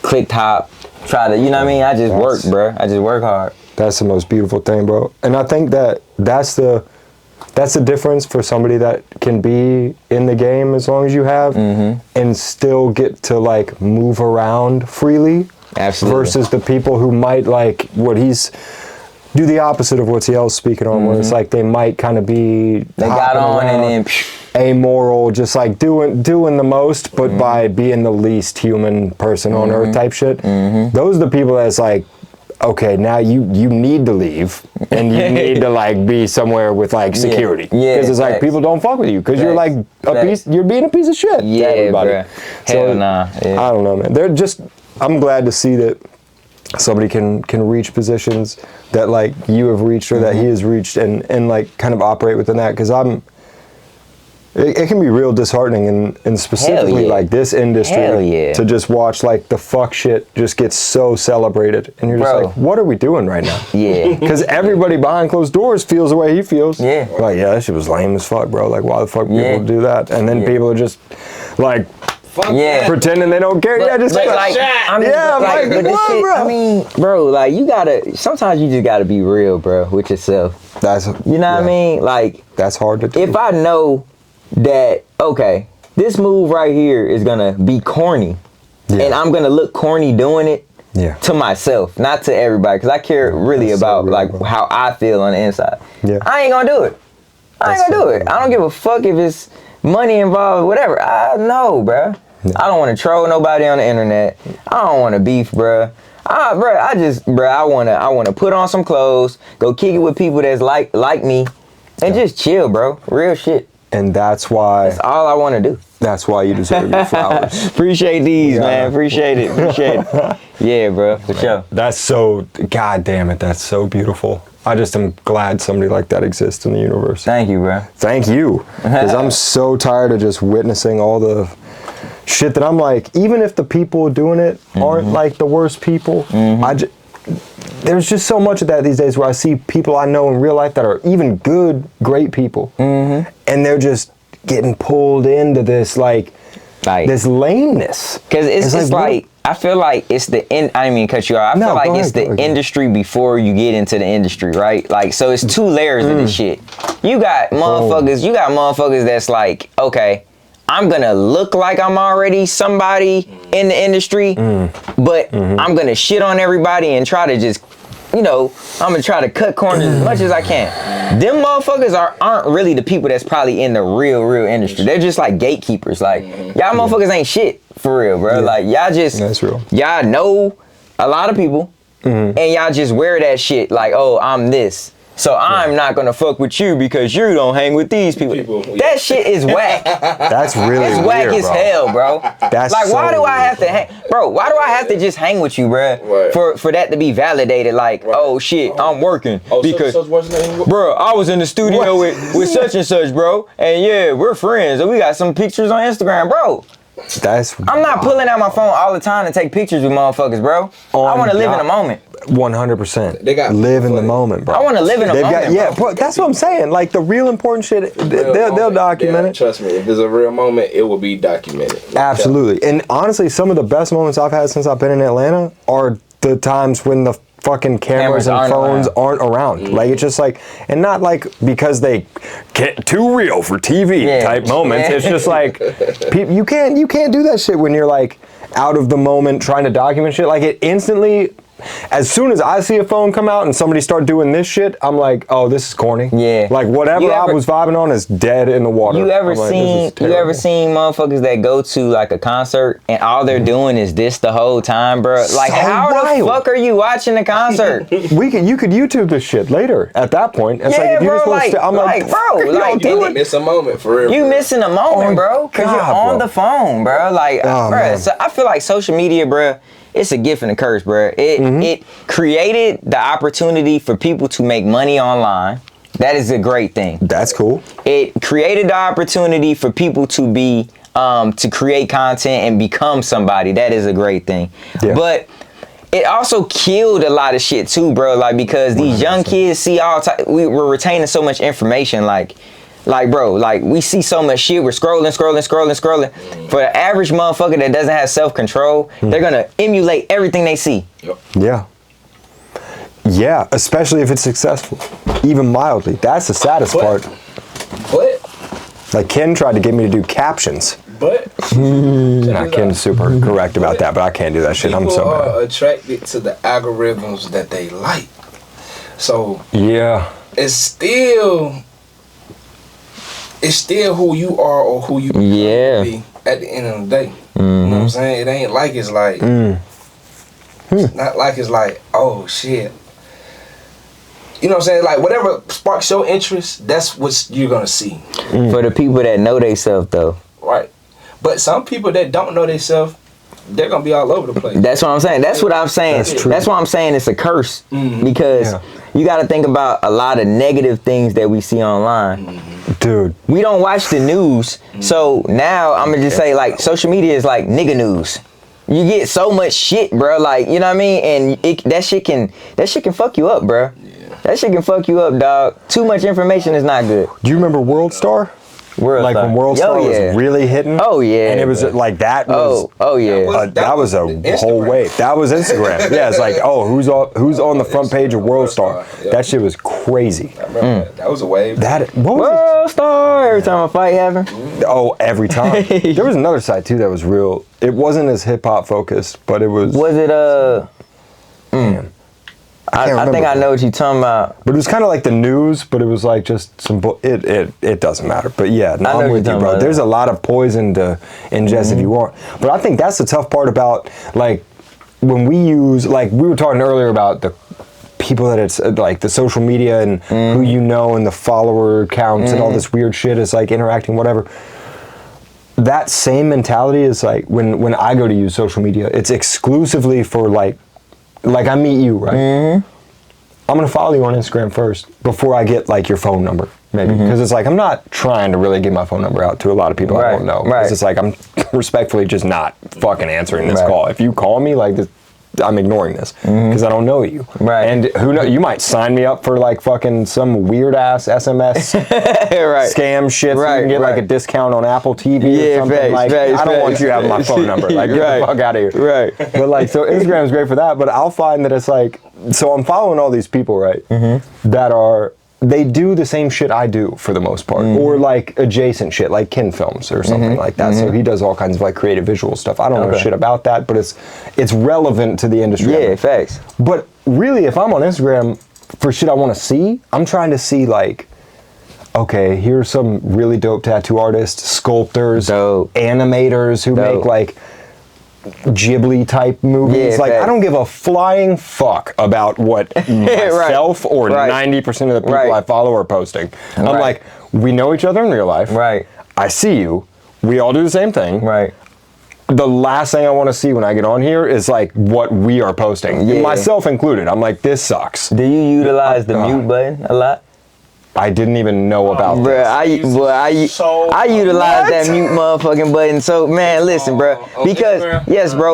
clicked hop, try to, you know what I mean? I just work, bro. I just work hard. That's the most beautiful thing, bro. And I think that's the difference for somebody that can be in the game as long as you have and still get to like move around freely. Absolutely. Versus the people who might like do the opposite of what CL's speaking on, where it's like they might kind of be they got on and then amoral, just like doing the most, but by being the least human person on earth type shit. Those are the people that's like, okay, now you need to leave and you need to like be somewhere with like security. Yeah, because it's like people don't fuck with you because you're like you're being a piece of shit to everybody. Bruh. Hell nah. Yeah. I don't know, man. I'm glad to see that somebody can reach positions that like you have reached or that he has reached and like kind of operate within that, because it can be real disheartening and specifically like this industry to just watch like the fuck shit just get so celebrated and you're just like, what are we doing right now? Yeah. Because everybody behind closed doors feels the way he feels. Yeah. Like, yeah, that shit was lame as fuck, bro. Like, why the fuck people do that? And then people are just like pretending they don't care. But, just like I mean, but this shit, bro? I mean, bro, like sometimes you just gotta be real, bro, with yourself. You know what I mean? Like, that's hard to do. If I know that, okay, this move right here is gonna be corny and I'm gonna look corny doing it to myself, not to everybody, because I care really about like how I feel on the inside. I ain't gonna do it. I don't give a fuck if it's money involved, whatever. I know, bruh. I don't want to troll nobody on the internet. I don't want to beef, bruh. I want to put on some clothes, go kick it with people that's like me, and just chill, bro. Real shit. And that's all I want to do. That's why you deserve your flowers. Appreciate these, man. Appreciate it. Yeah, bro, for sure. That's so, god damn it, that's so beautiful. I just am glad somebody like that exists in the universe. Thank you, bro. Thank you. Because I'm so tired of just witnessing all the shit that I'm like, even if the people doing it aren't like the worst people, there's just so much of that these days where I see people I know in real life that are even good, great people. And they're just getting pulled into this like this lameness. Because it's like I feel like it's the I didn't mean to cut you off. I feel like it's the industry before you get into the industry, right? Like, so it's two layers of this shit. You got motherfuckers that's like, okay, I'm gonna look like I'm already somebody in the industry, but I'm gonna shit on everybody and try to just, I'm gonna try to cut corners as much as I can. Them motherfuckers aren't really the people that's probably in the real industry. They're just like gatekeepers. Like, y'all motherfuckers ain't shit for real, bro. Like, y'all just, that's real. Y'all know a lot of people, and y'all just wear that shit like, oh, I'm this. So I'm not gonna fuck with you because you don't hang with these people. That shit is whack. That's really it's whack as hell, bro. That's like, why so do I have to hang, bro? Why do I have to just hang with you, bro? For that to be validated? Like, oh shit, I'm working because, bro, I was in the studio with such and such, bro, and yeah, we're friends, and we got some pictures on Instagram, bro. I'm not pulling out my phone all the time to take pictures with motherfuckers, bro. I want to live in the moment. 100%. They got live in the moment, bro. I want to live in the moment. Bro, that's what I'm saying. Like the real important shit, they'll document it. Trust me, if there's a real moment, it will be documented. Absolutely. And honestly, some of the best moments I've had since I've been in Atlanta are the times when the fucking cameras and phones aren't around. Like, it's just like, and not like because they get too real for TV type moments. It's just like, you can't do that shit when you're like out of the moment trying to document shit. Like, it instantly, as soon as I see a phone come out and somebody start doing this shit, I'm like, oh, this is corny. Yeah. Like, whatever I was vibing on is dead in the water. You ever seen motherfuckers that go to like a concert and all they're doing is this the whole time, bro? Like, so how the fuck are you watching the concert? You could YouTube this shit later at that point. It's like, if you just want to I'm like, bro, like, you miss a moment for real. You missing a moment, bro, because you're on the phone, bro. Like, bro, so I feel like social media, bro, it's a gift and a curse, bro. It created the opportunity for people to make money online. That is a great thing. That's cool. It created the opportunity for people to be to create content and become somebody. That is a great thing. Yeah. But it also killed a lot of shit too, bro. Like, because these 100%. Young kids see we're retaining so much information. Like Like, bro, like, we see so much shit. We're scrolling. For the average motherfucker that doesn't have self-control, they're gonna emulate everything they see. Yeah. Yeah, especially if it's successful. Even mildly. That's the saddest part. But like, Ken tried to get me to do captions. But Ken's super correct about that, but I can't do that shit. I'm so people bad. are attracted to the algorithms that they like. So yeah, it's still who you are or who you be at the end of the day. You know what I'm saying? It ain't like it's like it's not like it's like, oh shit. You know what I'm saying? Like, whatever sparks your interest, that's what you're gonna see. For the people that know theyself, though. Right. But some people that don't know themselves, they're gonna be all over the place. That's what I'm saying. That's what I'm saying. That's true. That's why I'm saying it's a curse. Because you got to think about a lot of negative things that we see online. dude. We don't watch the news. So now I'm gonna just say, like, social media is like nigga news. You get so much shit, bro. Like, you know what I mean? And that shit can fuck you up, bro. That shit can fuck you up, dog. Too much information is not good. Do you remember World Star? Like when World Star was really hitting? Oh, yeah. And it was like that was... Oh yeah. That was a whole wave. That was Instagram. Yeah, it's like, oh, who's on the front page of World Star? That shit was crazy. That was a wave. World Star! Every time a fight happened. Oh, every time. There was another site too that was real. It wasn't as hip hop focused, but it was... Was it I think I know what you're talking about. But it was kind of like the news, but it was like just some it doesn't matter. But yeah, no, I'm with you, bro. There's a lot of poison to ingest if you want. But I think that's the tough part about, like, when we use, like, we were talking earlier about the people that it's like the social media and who you know and the follower counts and all this weird shit is like interacting, whatever. That same mentality is like when I go to use social media, it's exclusively for like I meet you, right? I'm gonna follow you on Instagram first before I get like your phone number, maybe, because it's like I'm not trying to really give my phone number out to a lot of people I don't know. Because it's like I'm respectfully just not fucking answering this call. If you call me like this, I'm ignoring this because I don't know you. And who knows? You might sign me up for like fucking some weird ass SMS scam shit. So you can get like a discount on Apple TV or something. I don't want you to have my phone number. Like, get the fuck out of here. But like, so Instagram's great for that. But I'll find that it's like, so I'm following all these people, right? That are, they do the same shit I do for the most part, or like adjacent shit, like Ken films or something like that. So he does all kinds of like creative visual stuff. I don't know shit about that, but it's relevant to the industry. Yeah, facts. But really, if I'm on Instagram for shit I want to see, I'm trying to see like, okay, here's some really dope tattoo artists, sculptors, animators who make like Ghibli type movies. Like, I don't give a flying fuck about what myself or 90% of the people I follow are posting. I'm like, we know each other in real life. I see you. We all do the same thing. The last thing I want to see when I get on here is like what we are posting, myself included. I'm like, this sucks. Do you utilize the mute button a lot? I didn't even know about this. I utilize that mute motherfucking button. So, man, listen, bro. Because,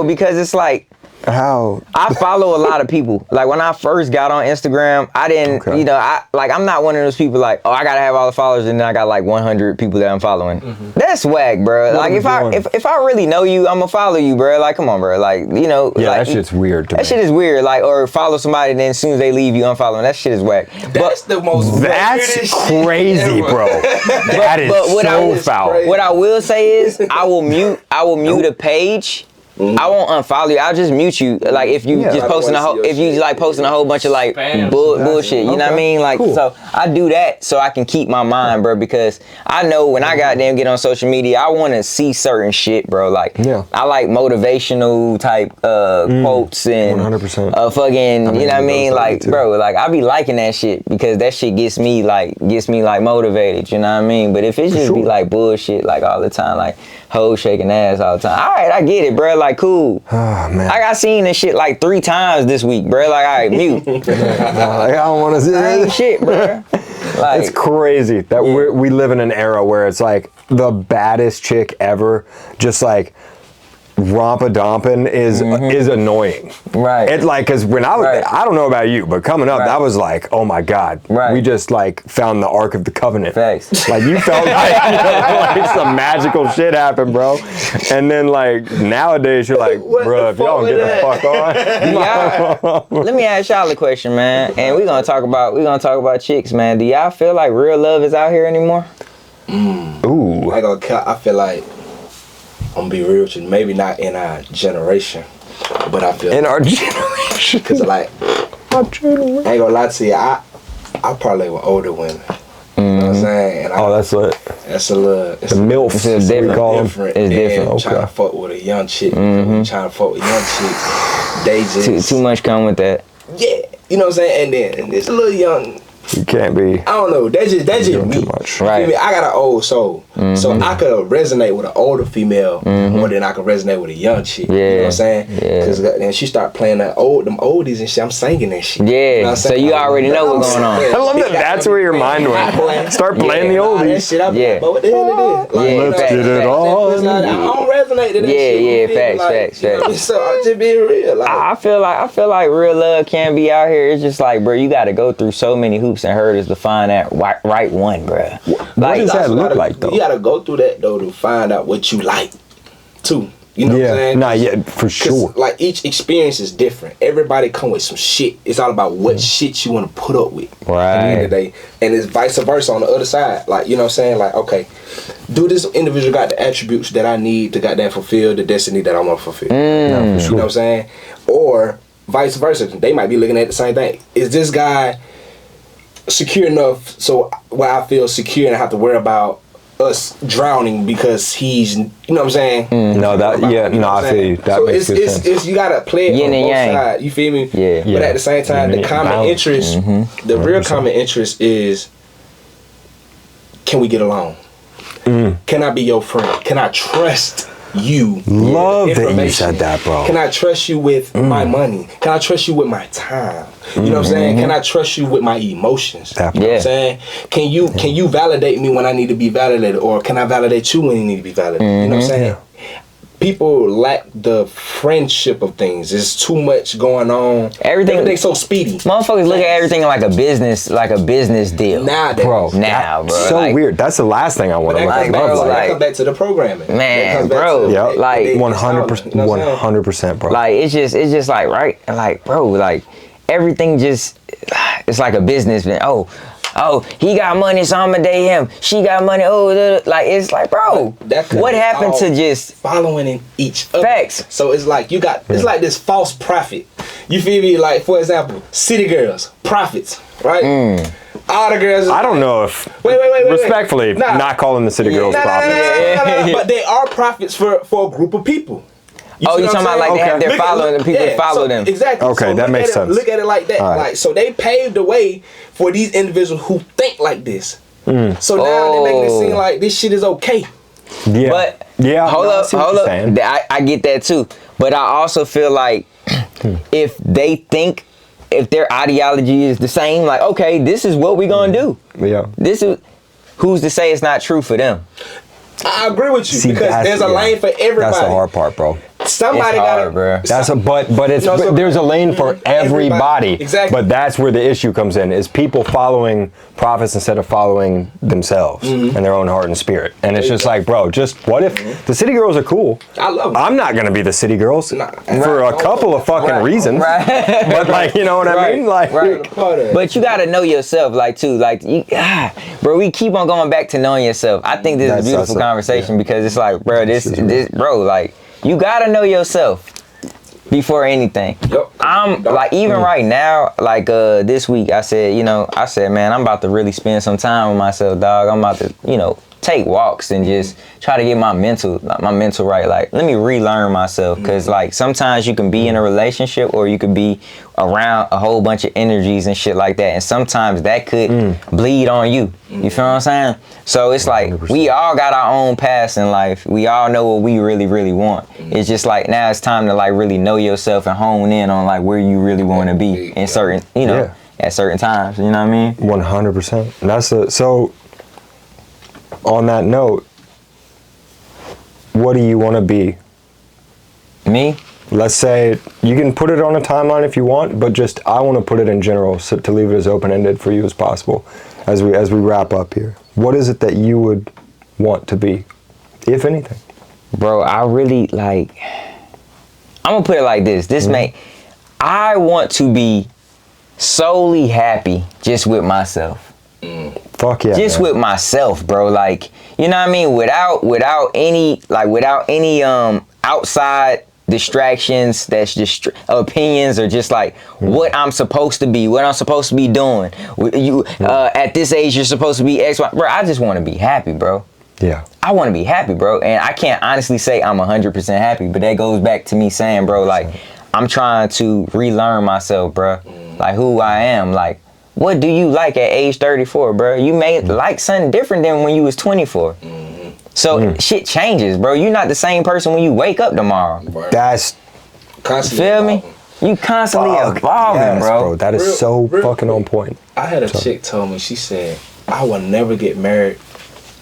because it's like, how? I follow a lot of people. Like, when I first got on Instagram, I didn't, you know, I'm not one of those people like, oh, I gotta have all the followers and then I got like 100 people that I'm following. That's whack, bro. Like, if I really know you, I'm gonna follow you, bro. Like, come on, bro. Like, you know. Yeah, like, that shit's weird to me. That shit is weird. Like, or follow somebody and then as soon as they leave, you unfollow them. That shit is whack. That's the most That's crazy, bro. That is so foul. What I will say is, I will mute a page. I won't unfollow you. I'll just mute you. Like, if you just posting posting a whole bunch of like bullshit, you know what I mean? Like, so I do that so I can keep my mind, bro, because I know when I goddamn get on social media, I want to see certain shit, bro. Like, I like motivational type quotes and 100%. fucking, you know what I mean? Like, bro, like I be liking that shit because that shit gets me like motivated, you know what I mean? But if it just be like bullshit like all the time, like hoes shaking ass all the time. All right, I get it, bro. Like, cool. Oh, man. I got seen this shit like 3 times this week, bro. Like, all right, mute. I don't want to see that shit, bro. Like, it's crazy that we live in an era where it's like the baddest chick ever just like rompa-domping is annoying. Right. It's like, because when I don't know about you, but coming up, that was like, oh my God. Right. We just like found the Ark of the Covenant. Facts. Like you felt like, like some magical shit happened, bro. And then like nowadays you're like, bro, if y'all don't get the fuck on. Let me ask y'all a question, man. And we're gonna talk about chicks, man. Do y'all feel like real love is out here anymore? Ooh. I feel like, I'm gonna be real with you, maybe not in our generation, but I feel in our generation. Because like, I ain't gonna lie to you, I probably with older women. You know what I'm saying? And that's lit. That's a little. The MILFs. It's different. It's different. Trying to fuck with a young chick. Trying to fuck with young chicks. They just too much come with that. Yeah, you know what I'm saying? And then it's a little young. You can't be. I don't know. That's just me. Too much. Right. I got an old soul, so I could resonate with an older female more than I could resonate with a young chick. Yeah. You know what I'm saying? Yeah. Because then she start playing them oldies and shit. I'm singing that shit. Yeah. You know what I'm so saying? you already know what's going on. I love that. That's where your mind went. Start playing the oldies. That shit, but what the hell it is? Like, Yeah, let's get it on. I don't resonate to that shit. Facts. You know, so I'm just being real. Like, I feel like real love can be out here. It's just like, bro, you got to go through so many hoops and hurdles to find that right one, bro. What does that look like, though? You got to go through that, though, to find out what you like, too. You know what I'm saying? Nah, yeah, for sure. Like, each experience is different. Everybody come with some shit. It's all about what shit you want to put up with. Right. At the end of the day. And it's vice versa on the other side. Like, you know what I'm saying? Like, okay, do this individual got the attributes that I need to goddamn fulfill the destiny that I want to fulfill? Yeah, for sure. You know what I'm saying? Or vice versa. They might be looking at the same thing. Is this guy secure enough so where I feel secure and I have to worry about us drowning because he's, you know what I'm saying? I feel you. That makes good sense. It's you gotta play it on both sides. You feel me? Yeah. But at the same time, the common interest, the real common interest is, can we get along? Can I be your friend? Can I trust you? Love that you said that, bro. Can I trust you with my money? Can I trust you with my time? You know what I'm saying? Can I trust you with my emotions? You know what I'm saying? Can you validate me when I need to be validated, or can I validate you when you need to be validated? You know what I'm saying? People lack the friendship of things. There's too much going on. Everything's so speedy. Motherfuckers look at everything like a business deal. Now, bro. So like, weird. That's the last thing I want to that comes back to the programming. Man, bro. Like 100%, bro. Like it's just like, right? Like, bro, like everything just, it's like a business. Oh, he got money, so I'ma date him. She got money. Like it's like, bro, what happened to just following in each other? Facts. So it's like it's like this false prophet. You feel me? Like, for example, city girls, prophets, right? All the girls. I don't know if. Wait. Respectfully, not calling the city girls prophets. But they are prophets for a group of people. You talking about like they have their following and people follow them. Exactly. Okay, so that makes sense. Look at it like that. Right. Like, so they paved the way for these individuals who think like this. So now they're making it seem like this shit is okay. Yeah. But hold up. I get that too. But I also feel like if their ideology is the same, like, okay, this is what we're gonna do. Yeah. This is, who's to say it's not true for them? I agree with you, because there's a lane for everybody. That's the hard part, bro. Somebody got it, bro. There's a lane for everybody. Exactly. But that's where the issue comes in: is people following prophets instead of following themselves and their own heart and spirit. And it's just like, bro, just what if the city girls are cool? I love them. I'm not gonna be the city girls for a couple of fucking reasons. Right. But like, you know what I mean? Like, But you gotta know yourself, like too. Like, bro, we keep on going back to knowing yourself. I think this is a beautiful conversation because it's like, bro, this, bro, like. You gotta know yourself before anything. I'm like, even right now, like this week, I said, man, I'm about to really spend some time with myself, dog. I'm about to, take walks and just try to get my mental right. Like, let me relearn myself, because like sometimes you can be in a relationship or you could be around a whole bunch of energies and shit like that, and sometimes that could bleed on you. You feel what I'm saying? So it's like 100%. We all got our own paths in life. We all know what we really, really want. It's just like now it's time to like really know yourself and hone in on like where you really want to be in certain, at certain times. You know what I mean? 100%. And that's so. On that note, what do you want to be Me? Let's say you can put it on a timeline if you want, but just I want to put it in general so to leave it as open-ended for you as possible as we wrap up here. What is it that you would want to be, if anything? Bro, I really like, I'm gonna put it like this. I want to be solely happy just with myself. Fuck yeah. Just with myself, bro. Like, you know what I mean? Without any outside distractions, that's just opinions, or just like what I'm supposed to be, what I'm supposed to be doing. At this age, you're supposed to be X, Y. Bro, I just want to be happy, bro. Yeah. I want to be happy, bro. And I can't honestly say I'm 100% happy, but that goes back to me saying, bro, like, I'm trying to relearn myself, bro. Like, who I am. Like, what do you like at age 34, bro? You may like something different than when you was 24. So shit changes, bro. You're not the same person when you wake up tomorrow. That's constantly feel me? You constantly evolving, bro. That is so fucking on point. I had a chick told me, she said, I will never get married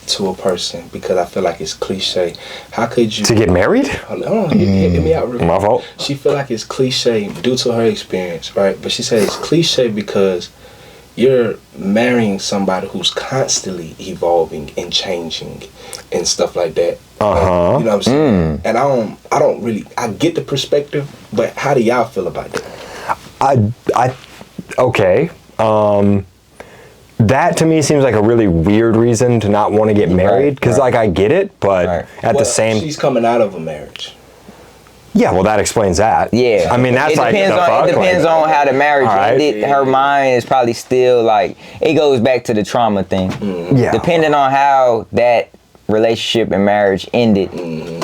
to a person because I feel like it's cliche. How could you... To get married? Hold on, hit me out real quick. My fault. She feel like it's cliche due to her experience, right? But she said it's cliche because you're marrying somebody who's constantly evolving and changing and stuff like that. Uh-huh. You know what I'm saying? And I don't really, I get the perspective, but how do y'all feel about that? Okay. That to me seems like a really weird reason to not want to get married, because like I get it, but at the same... She's coming out of a marriage. Yeah, well, that explains that. Yeah. I mean, that's like the fuck. It depends on how the marriage ended. Her mind is probably still like, it goes back to the trauma thing. Yeah. Depending on how that relationship and marriage ended,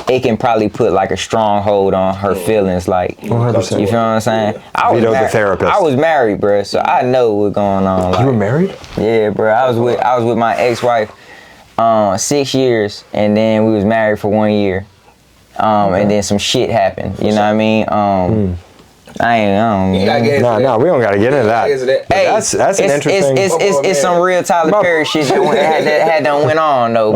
it can probably put like a stronghold on her feelings. Like, 100%. you feel what I'm saying? Vito the therapist. I was married, bro, so I know what's going on. Like, you were married? Yeah, bro. I was with my ex-wife 6 years, and then we was married for 1 year. And then some shit happened. You know what I mean? No, we don't gotta get into that. Hey, that's an interesting. It's some real Tyler Perry shit that had done went on though.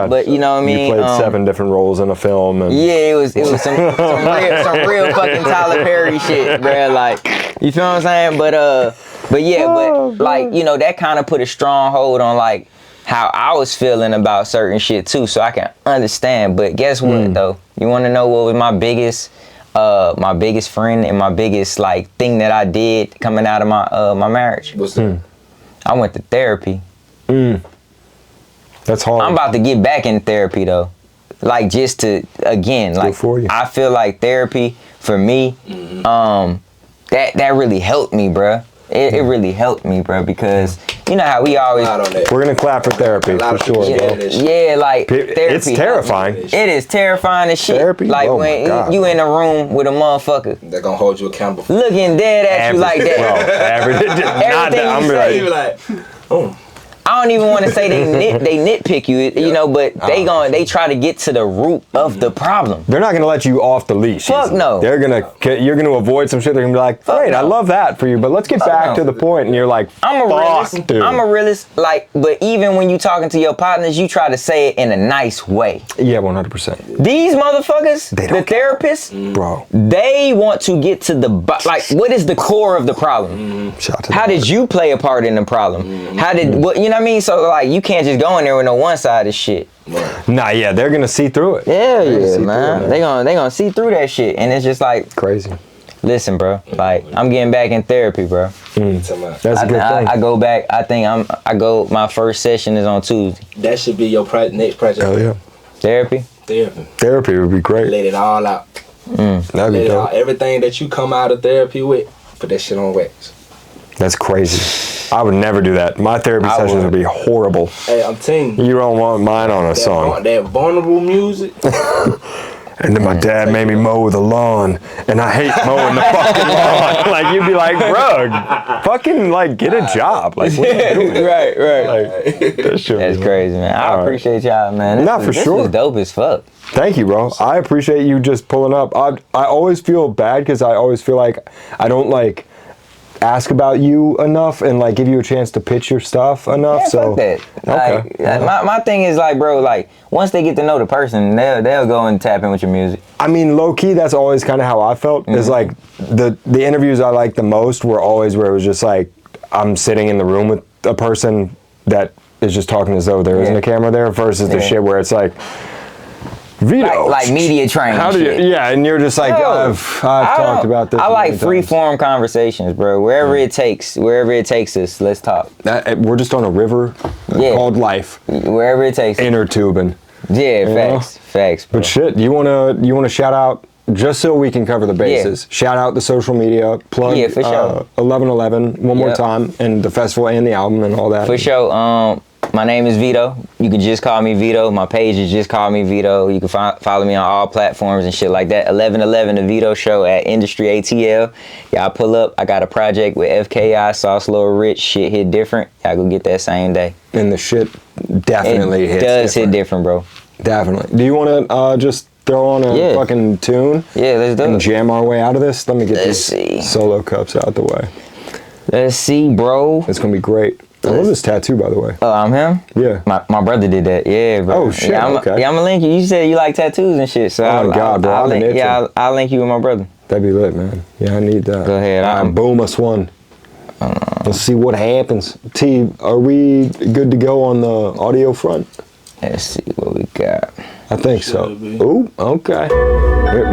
But you know what I mean? You played 7 different roles in a film. And yeah, it was some real fucking Tyler Perry shit, bro. Like, you feel what I'm saying? But like, you know, that kind of put a strong hold on like how I was feeling about certain shit too, so I can understand. But guess what though? You want to know what was my biggest friend and my biggest like thing that I did coming out of my marriage? What's that? I went to therapy. That's hard. I'm about to get back in therapy though. Like, just to, again, like, I feel like therapy for me, that really helped me, bruh. It really helped me, bro, because you know how we always... We're going to clap for therapy, for sure, bro. Yeah, like, therapy. It's terrifying. It is terrifying as shit. Therapy? Like, when you in a room with a motherfucker... They're going to hold you accountable. Looking dead at you like that. Everything you say. I don't even want to say they nitpick you, you know, but they try to get to the root of the problem. They're not gonna let you off the leash. Fuck no. You're gonna avoid some shit. They're gonna be like, great, I love that for you, but let's get back to the point. And you're like, I'm a realist. Like, but even when you talking to your partners, you try to say it in a nice way. Yeah, 100%. These motherfuckers, the therapists, bro, they want to get to the like, what is the core of the problem? How did you play a part in the problem? How did what you know what I mean? So like, you can't just go in there with no one-sided shit. Nah, yeah, they're gonna see through it. Yeah, man. They gonna see through that shit, and it's just like crazy. Listen, bro. Like, I'm getting back in therapy, bro. That's a good thing. I go back. My first session is on Tuesday. That should be your next project. Hell yeah. Therapy. Therapy would be great. Let it all out. That'd be dope. Everything that you come out of therapy with, put that shit on wax. That's crazy. I would never do that. My therapy sessions would be horrible. Hey, I'm telling you. You don't want mine on a song. That vulnerable music. And then my dad made me mow the lawn, and I hate mowing the fucking lawn. Like, you'd be like, bro, fucking, like, get a job. Like, what are you doing? Right. Like, that's crazy, man. I appreciate y'all, man. This was dope as fuck. Thank you, bro. I appreciate you just pulling up. I always feel bad because I always feel like I don't, like... ask about you enough and like give you a chance to pitch your stuff enough. Yeah, so fuck that. Like, okay. my thing is like, bro, like once they get to know the person, they'll go and tap in with your music. I mean, low key, that's always kind of how I felt. Is like the interviews I liked the most were always where it was just like I'm sitting in the room with a person that is just talking as though there isn't a camera there, versus the shit where it's like Veto, like media training. How do you? Yeah, and you're just like I've talked about this. I like free form conversations, bro. Wherever it takes us, let's talk. We're just on a river called life. Wherever it takes. Inner tubing. Yeah, facts. Bro. But shit, you wanna shout out, just so we can cover the bases. Yeah. Shout out the social media, plug 1111 one more time, and the festival and the album and all that. For sure. My name is Veto. You can just call me Veto. My page is Just Call Me Veto. You can follow me on all platforms and shit like that. 1111 The Veto Show at Industry ATL. Y'all pull up. I got a project with FKI, Sauce Lil Rich. Shit hit different. Y'all go get that same day. And the shit definitely hits hit different, bro. Definitely. Do you want to just throw on a fucking tune? Yeah, let's do it. And jam our way out of this? Let me get these solo cups out the way. Let's see, bro. It's going to be great. I love this tattoo, by the way. Oh, I'm him? Yeah. My brother did that. Yeah, bro. Oh, shit. Yeah, I'm going to link you. You said you like tattoos and shit. So oh, my God, bro. I'll link you with my brother. That'd be lit, man. Yeah, I need that. Go ahead. Boom us one. Let's see what happens. T, are we good to go on the audio front? Let's see what we got. I think so. Ooh, okay.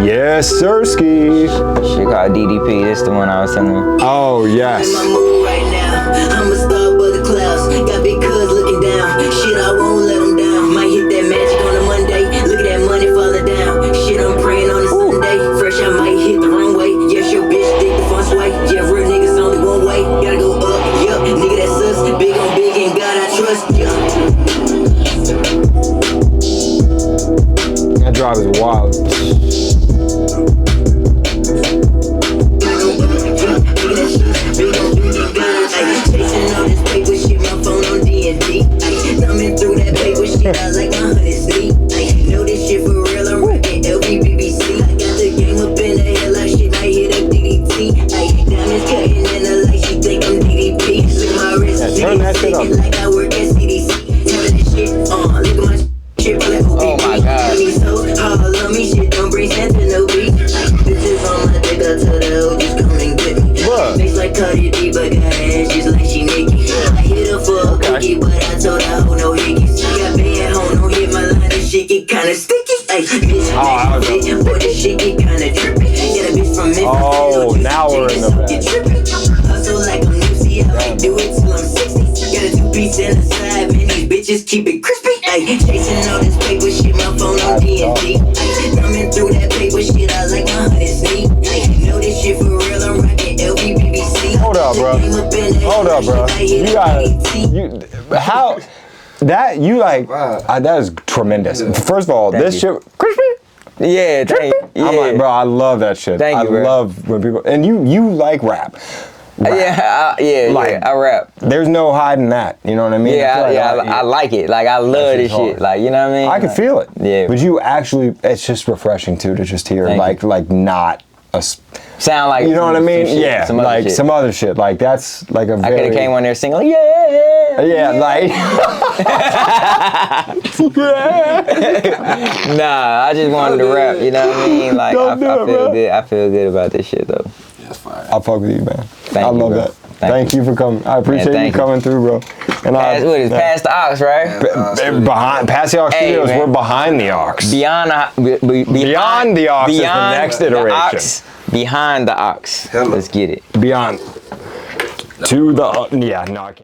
Yes, sirski. Shit called DDP. This is the one I was telling you. Oh, yes. I'm a star above the clouds. Got big cuz looking down. Shit, I won't let them down. Might hit that magic on a Monday. Look at that money falling down. Shit, I'm praying on a Sunday. Fresh, I might hit the wrong way. Yes, your bitch dig the fun sway. Yeah, real niggas only one way. Gotta go up, yup. Nigga, that's us. Big on big, and God I trust, yup. That drive is wild. Chasing all this paper shit, my phone on D&D. Thumbing through that paper shit, I like my honey sleep. Know this shit for real, I'm rocking LVBBC. I got the game up in the head like shit, I hit a DDT. Diamonds cutting in the light, she think I'm DDP. Look at my wrist, turn that shit up. like I work at CDC. Tell that shit on, look at my shit, like oh my God. All of me shit, don't bring Santa no beat. Bitches on my dick, I tell the hoe, just come and get me. Face like Cardi B, but got ass just like she Nicki. I hit her for a cookie, but I told her hoe no hickeys. She got bad home, don't hit my line, this shit get kinda sticky. Ay, bitch, boy, this shit get kinda trippy. Get a bitch from Memphis. Oh, now we're in the get trippy. Hustle like I'm Lucy, I might do it till I'm 60. Got a 2-piece and a side, man, these bitches keep it crispy. Ay, chasing all this paper shit, my phone on D&D. Thumbing through that paper shit, I like my honey sleep. Know this shit for real, I'm rocking LVBBC. Hold up, bro. You got how that you like? That is tremendous. First of all, this shit crispy. Yeah, yeah. I'm like, bro, I love that shit. Thank you, bro. I love when people and you like rap. I rap. There's no hiding that. You know what I mean? I like it. Like I love this shit. Like you know what I mean? I can feel it. Yeah. But you actually, it's just refreshing too to just hear like not a sound like you know what I mean? Shit, yeah, like some other shit. Like that's like a very. I could have came on there singing yeah, like. Nah, I just wanted to rap. You know what I mean? Like I feel good. I feel good about this shit though. That's fire. I'll fuck with you, man. Thank I you, love bro. that. Thank you for coming. I appreciate you coming through, bro. And past the Aux, right? Past the Aux Studios, man. We're behind the Aux. Beyond the Aux is the next iteration. Behind the Aux. Let's get it. Beyond. To the, yeah, no, I can't.